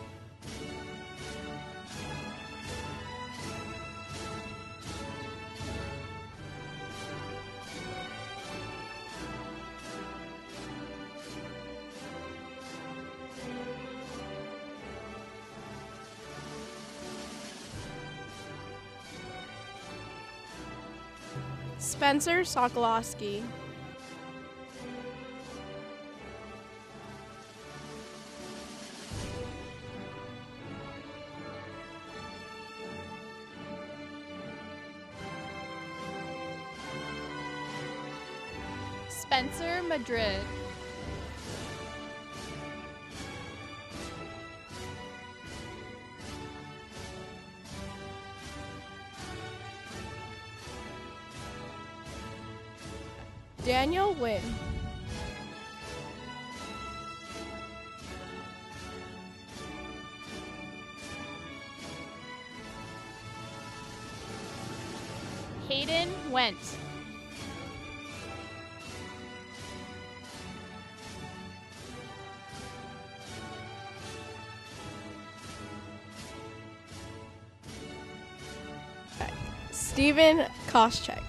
Speaker 2: Spencer Sokolowski.
Speaker 7: Spencer Madrid.
Speaker 2: Daniel Wynn.
Speaker 7: Hayden Went.
Speaker 2: Steven Koscheck.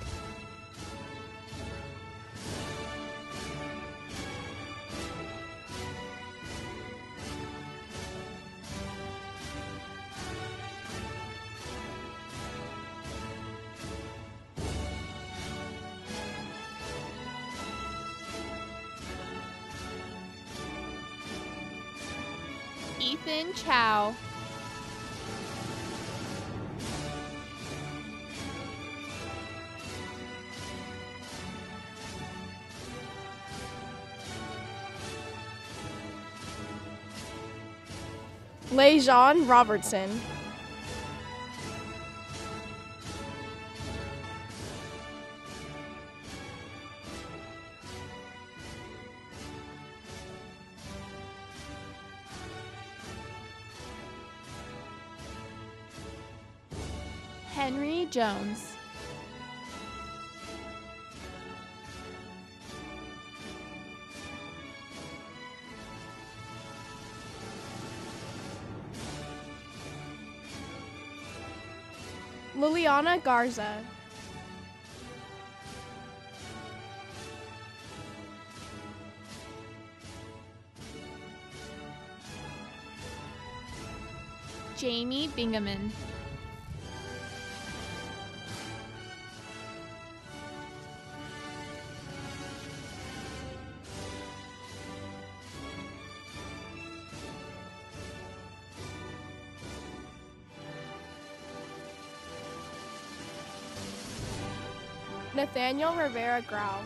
Speaker 7: Ethan Chow.
Speaker 2: Lejean Robertson.
Speaker 7: Henry Jones.
Speaker 2: Liliana Garza.
Speaker 7: Jamie Bingaman.
Speaker 2: Nathaniel Rivera Grau.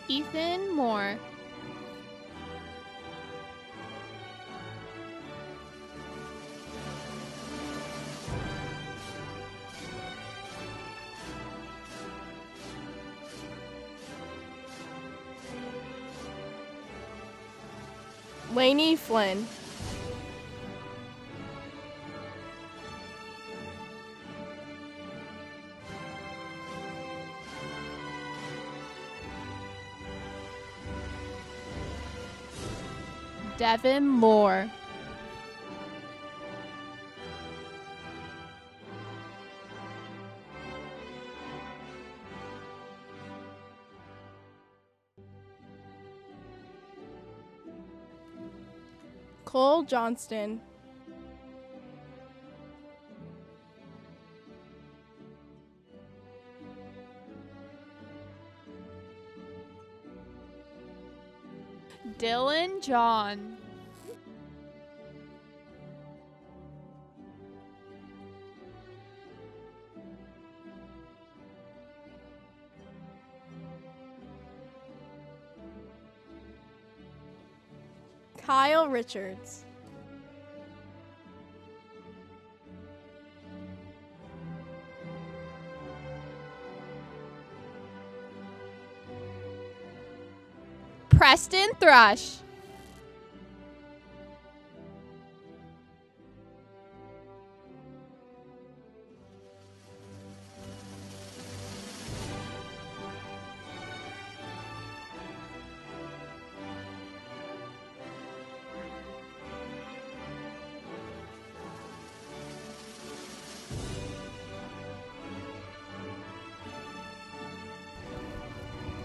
Speaker 7: Ethan Moore.
Speaker 2: Lainey Flynn.
Speaker 7: Devin Moore.
Speaker 2: Cole Johnston.
Speaker 7: Dylan John.
Speaker 2: Kyle Richards.
Speaker 7: Preston Thrush.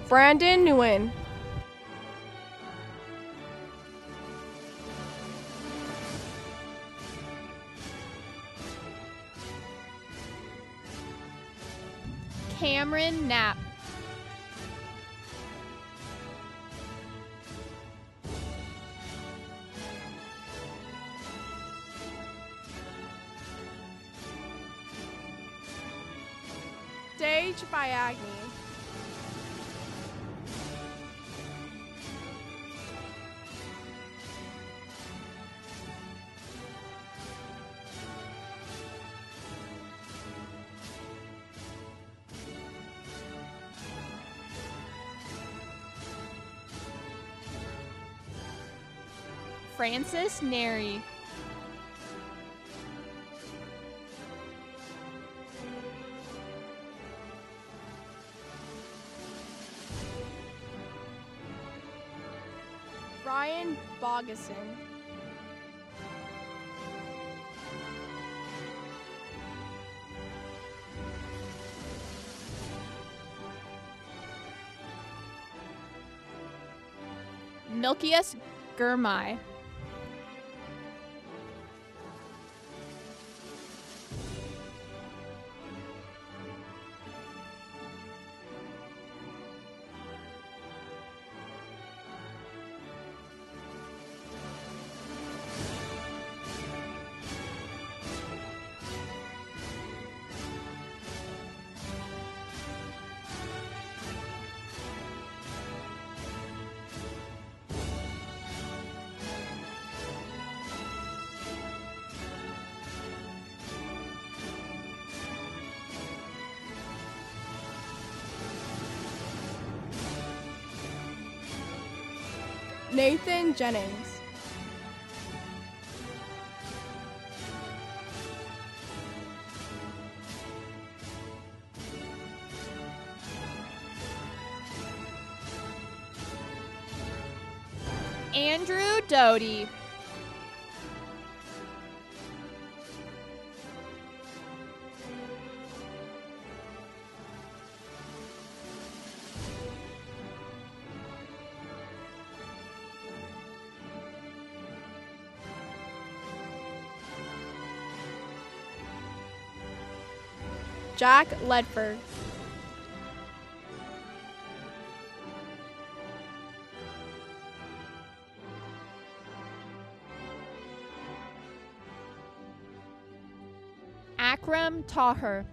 Speaker 2: Brandon Nguyen.
Speaker 7: Cameron Knapp.
Speaker 2: Sage Biagni.
Speaker 7: Francis Neri.
Speaker 2: Ryan Bogason.
Speaker 7: Milkias Gurmai.
Speaker 2: Nathan Jennings.
Speaker 7: Andrew Doty.
Speaker 2: Jack Ledford.
Speaker 7: Akram Taher.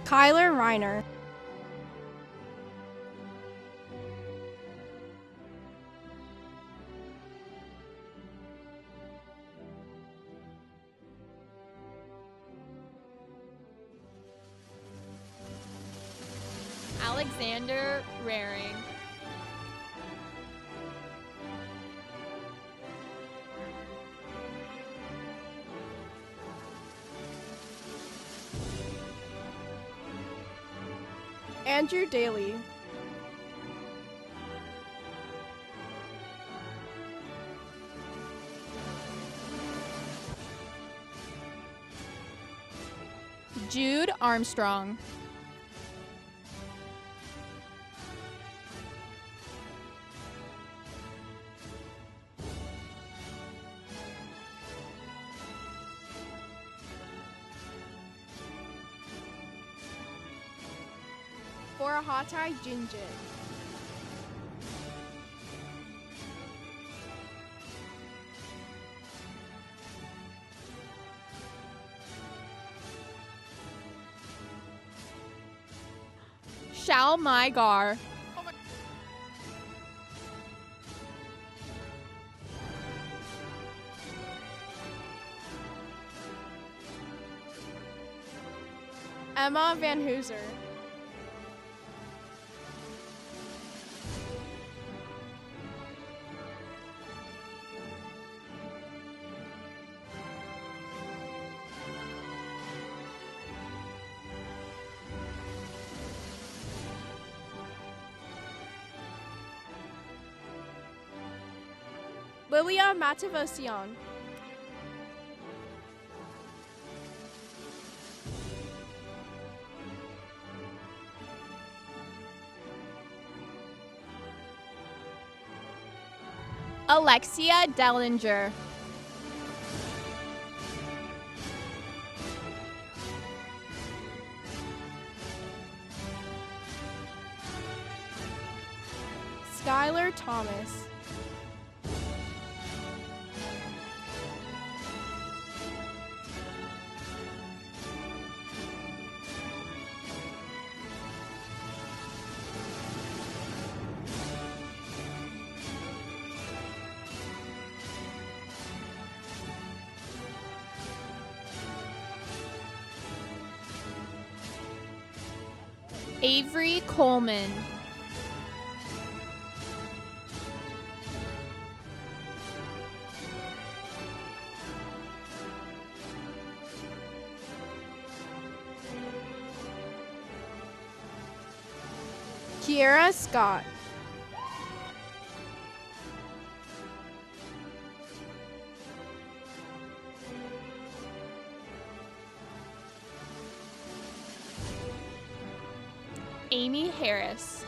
Speaker 2: Kyler Reiner.
Speaker 7: Alexander Raring.
Speaker 2: Andrew Daly.
Speaker 7: Jude Armstrong.
Speaker 2: Forahatai Jinjit.
Speaker 7: Shal Mygar.
Speaker 2: Emma Van Hooser. Lilia Matavosian.
Speaker 7: Alexia Dellinger.
Speaker 2: Skylar Thomas.
Speaker 7: Avery Coleman.
Speaker 2: Kiera Scott.
Speaker 7: Amy Harris.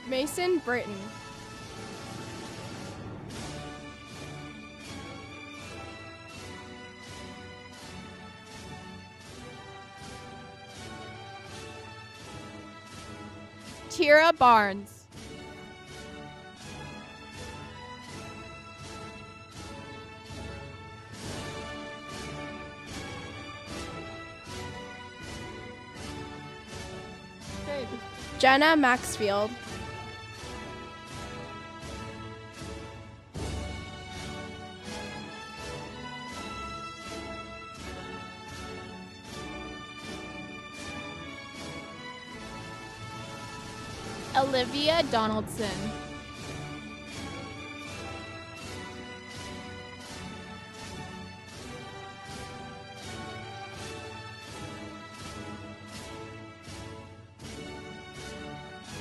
Speaker 2: Mason Britton.
Speaker 7: Tira Barnes.
Speaker 2: Jenna Maxfield.
Speaker 7: Olivia Donaldson.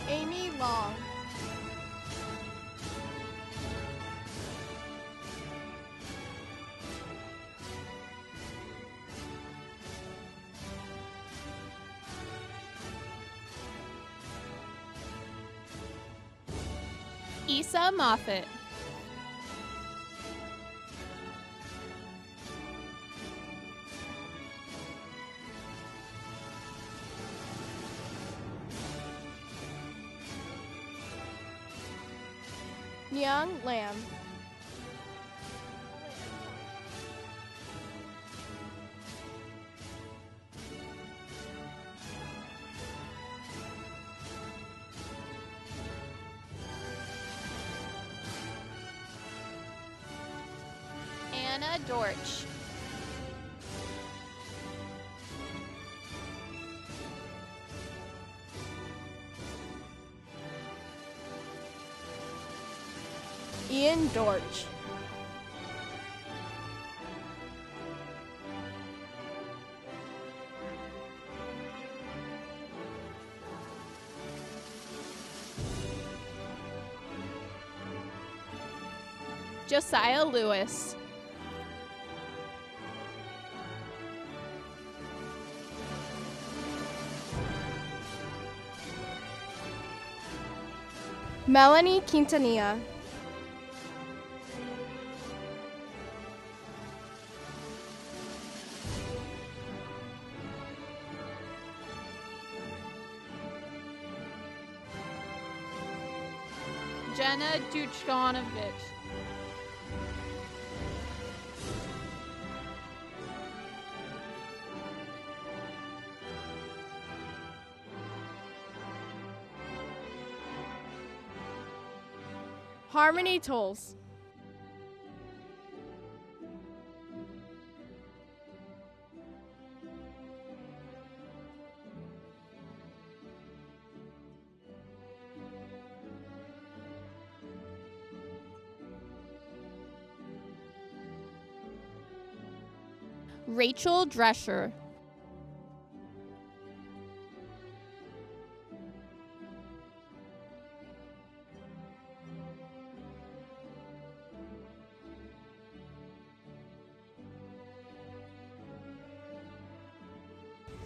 Speaker 2: Amy Long.
Speaker 7: Issa Moffett.
Speaker 2: Young Lamb.
Speaker 7: Anna Dortch.
Speaker 2: Ian Dortch.
Speaker 7: Josiah Lewis.
Speaker 2: Melanie Quintanilla.
Speaker 7: Jenna Duchkonovich.
Speaker 2: Harmony Tolles.
Speaker 7: Rachel Drescher.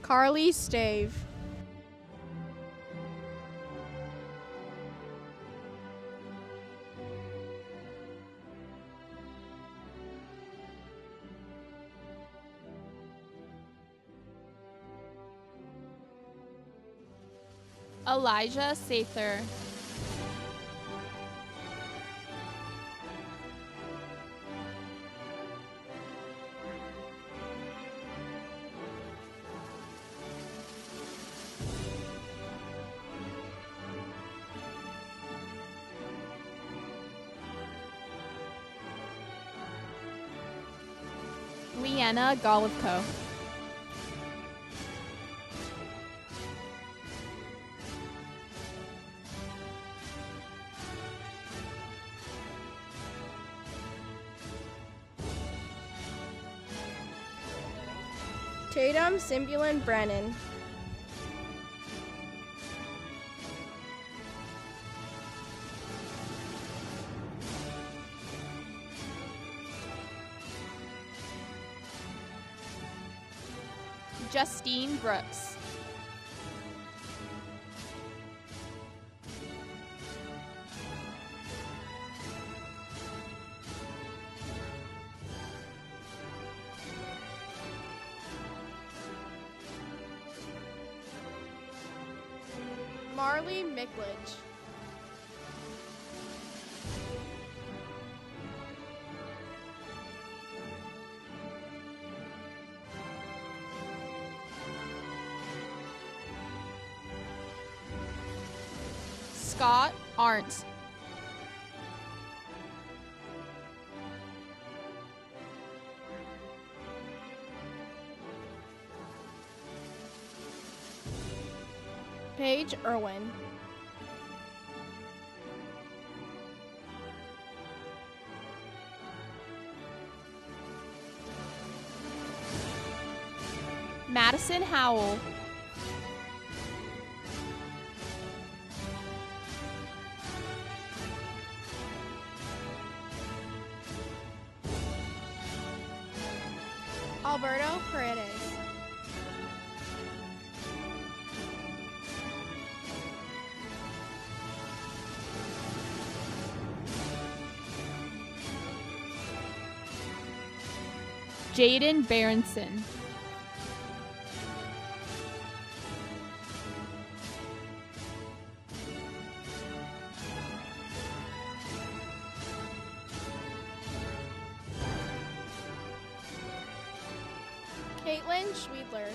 Speaker 2: Carly Stave.
Speaker 7: Elijah Sather. Leanna Golivko.
Speaker 2: Tatum Simbulin Brennan.
Speaker 7: Justine Brooks.
Speaker 2: Marley Mickledge.
Speaker 7: Scott Arndt.
Speaker 2: Paige Irwin.
Speaker 7: Madison Howell.
Speaker 2: Alberto Paredes.
Speaker 7: Jaden Berenson.
Speaker 2: Caitlin Schweidler.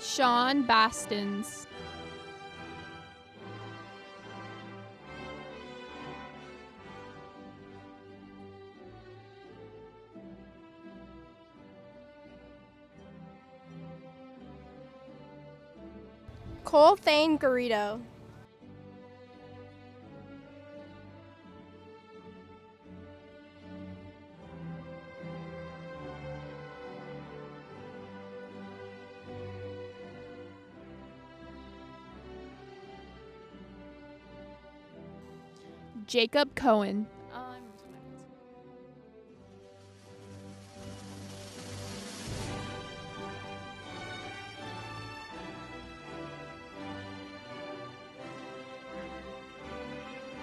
Speaker 7: Sean Bastons.
Speaker 2: Cole Thane Garrido.
Speaker 7: Jacob Cohen.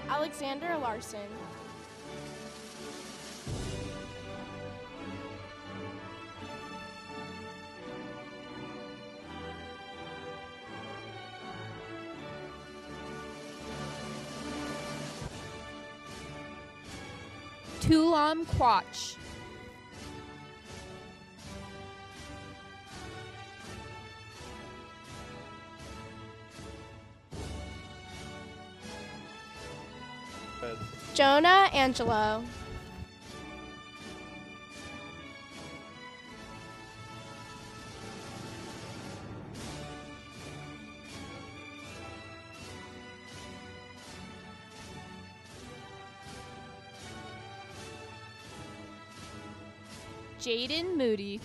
Speaker 2: Alexander Larson.
Speaker 7: Tulam Quach.
Speaker 2: Jonah Angelo.
Speaker 7: Jaden Moody.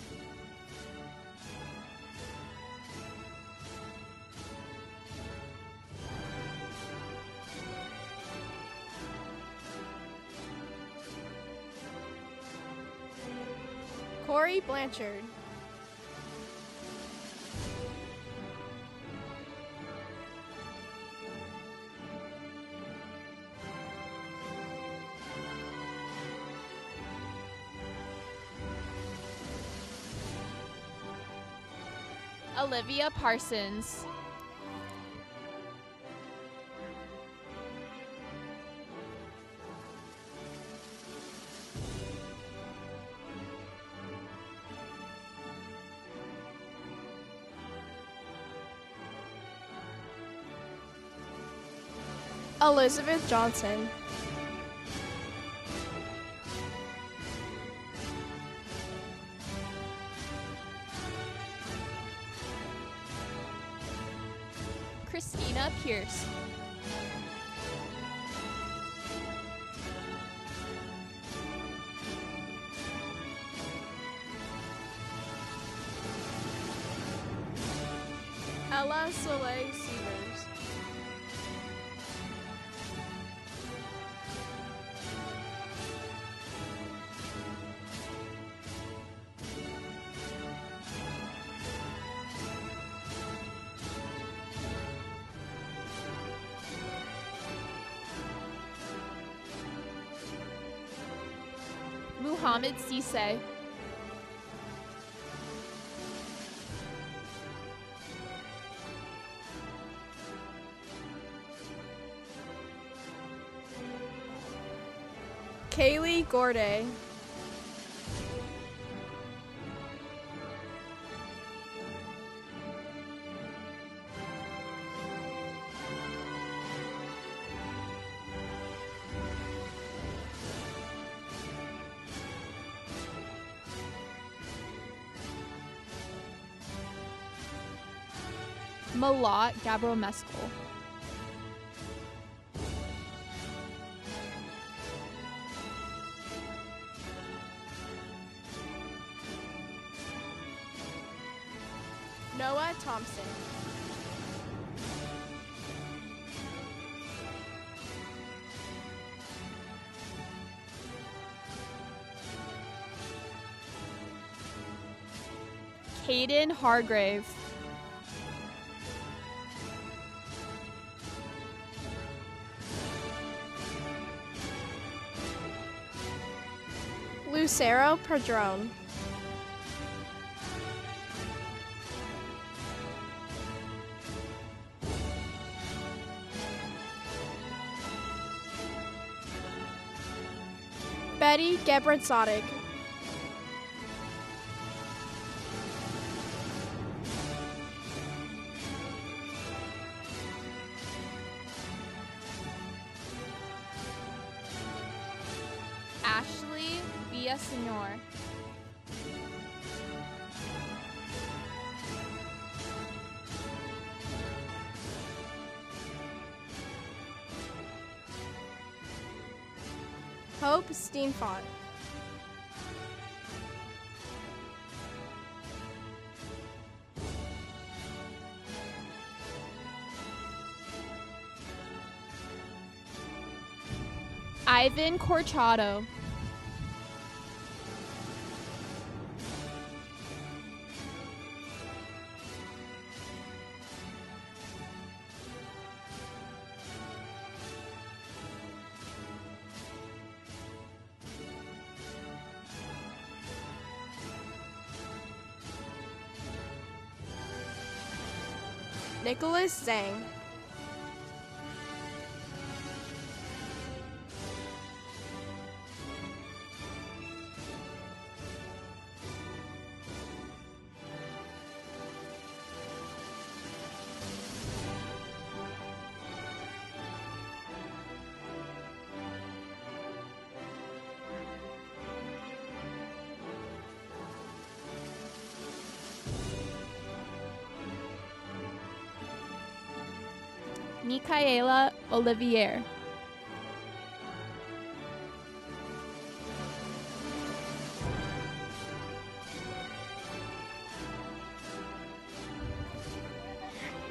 Speaker 2: Corey Blanchard.
Speaker 7: Olivia Parsons.
Speaker 2: Elizabeth Johnson.
Speaker 7: Christina Pierce.
Speaker 2: Ella Soleil Severs.
Speaker 7: Muhammad Sise.
Speaker 2: Kaylee Gorday.
Speaker 7: Malat Gabriel Mescal.
Speaker 2: Noah Thompson.
Speaker 7: Caden Hargrave.
Speaker 2: Lucero Padron. Betty Gebert-Zodig.
Speaker 7: Ashley Villasenor.
Speaker 2: Hope Steenfont.
Speaker 7: Ivan Corchado.
Speaker 2: Nicholas Zhang.
Speaker 7: Michaela Olivier.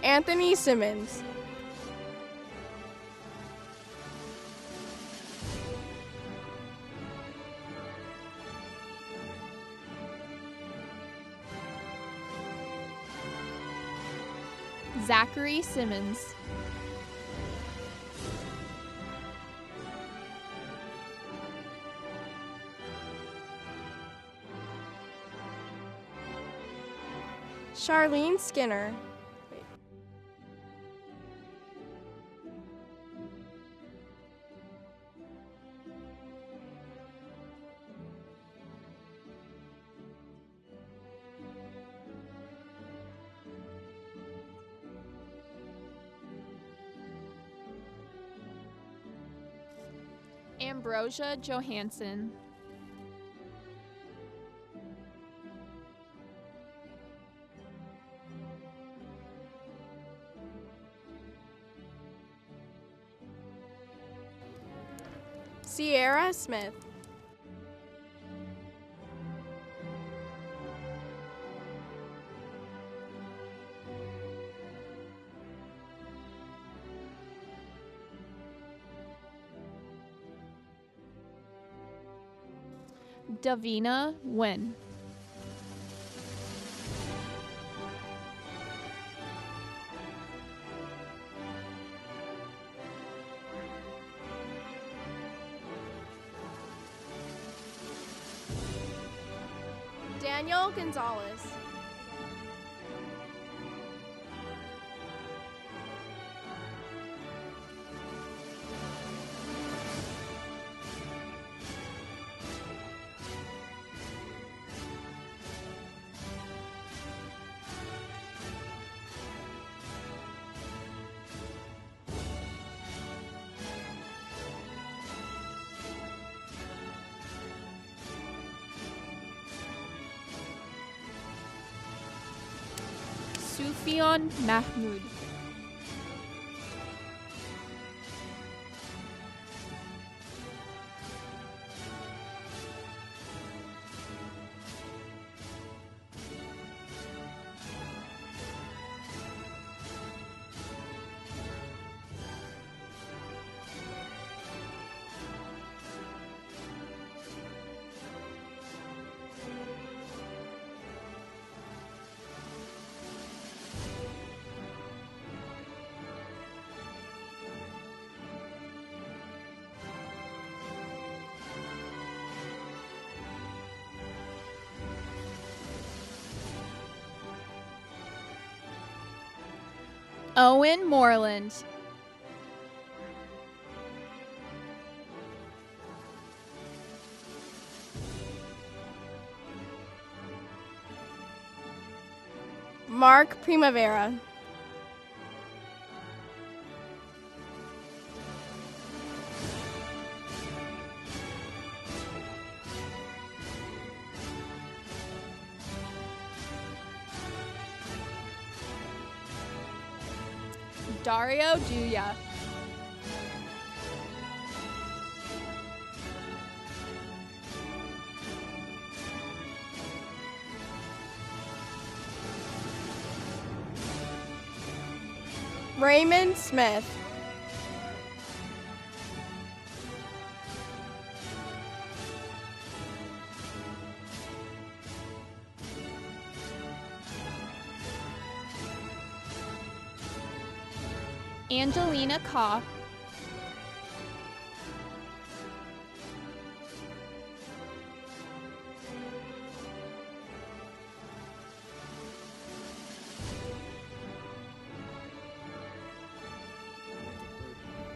Speaker 2: Anthony Simmons.
Speaker 7: Zachary Simmons.
Speaker 2: Charlene Skinner.
Speaker 7: Ambrosia Johansson.
Speaker 2: Sierra Smith.
Speaker 7: Davina Nguyen.
Speaker 2: Daniel Gonzalez.
Speaker 7: Sufyan Mahmoud. Owen Moreland.
Speaker 2: Mark Primavera.
Speaker 7: Dario Duya.
Speaker 2: Raymond Smith.
Speaker 7: Angelina Kaw.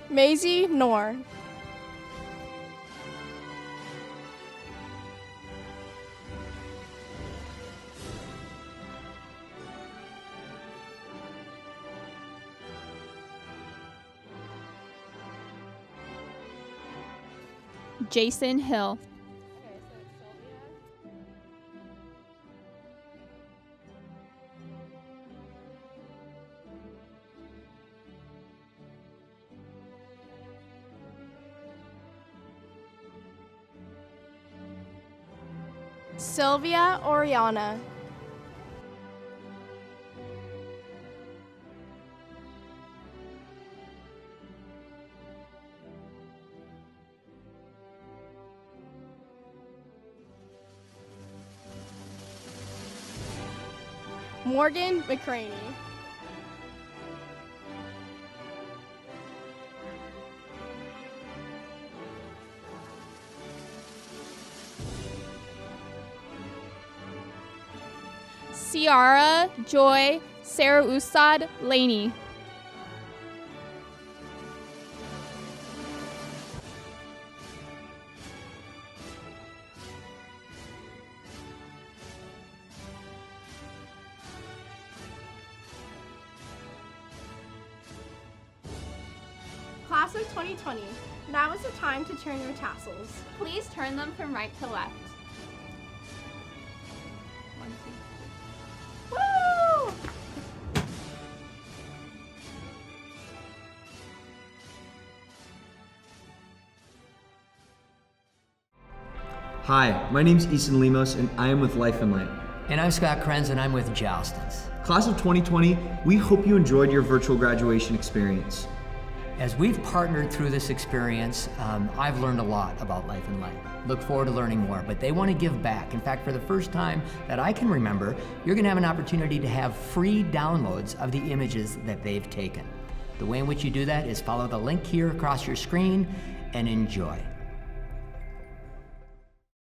Speaker 2: Maisie Knorr.
Speaker 7: Jason Hill.
Speaker 2: Sylvia Oriana. Morgan McCraney.
Speaker 7: Ciara Joy Sarah Usad Laney.
Speaker 2: Class of 2020, now is the time to turn your tassels.
Speaker 3: Please turn them from right to left.
Speaker 2: Woo!
Speaker 8: Hi, my name's Eason Lemos, and I am with Life and Light.
Speaker 9: And I'm Scott Krenz, and I'm with Jostens.
Speaker 8: Class of 2020, we hope you enjoyed your virtual graduation experience.
Speaker 9: As we've partnered through this experience, I've learned a lot about Life and Light. Look forward to learning more, but they want to give back. In fact, for the first time that I can remember, you're going to have an opportunity to have free downloads of the images that they've taken. The way in which you do that is follow the link here across your screen and enjoy.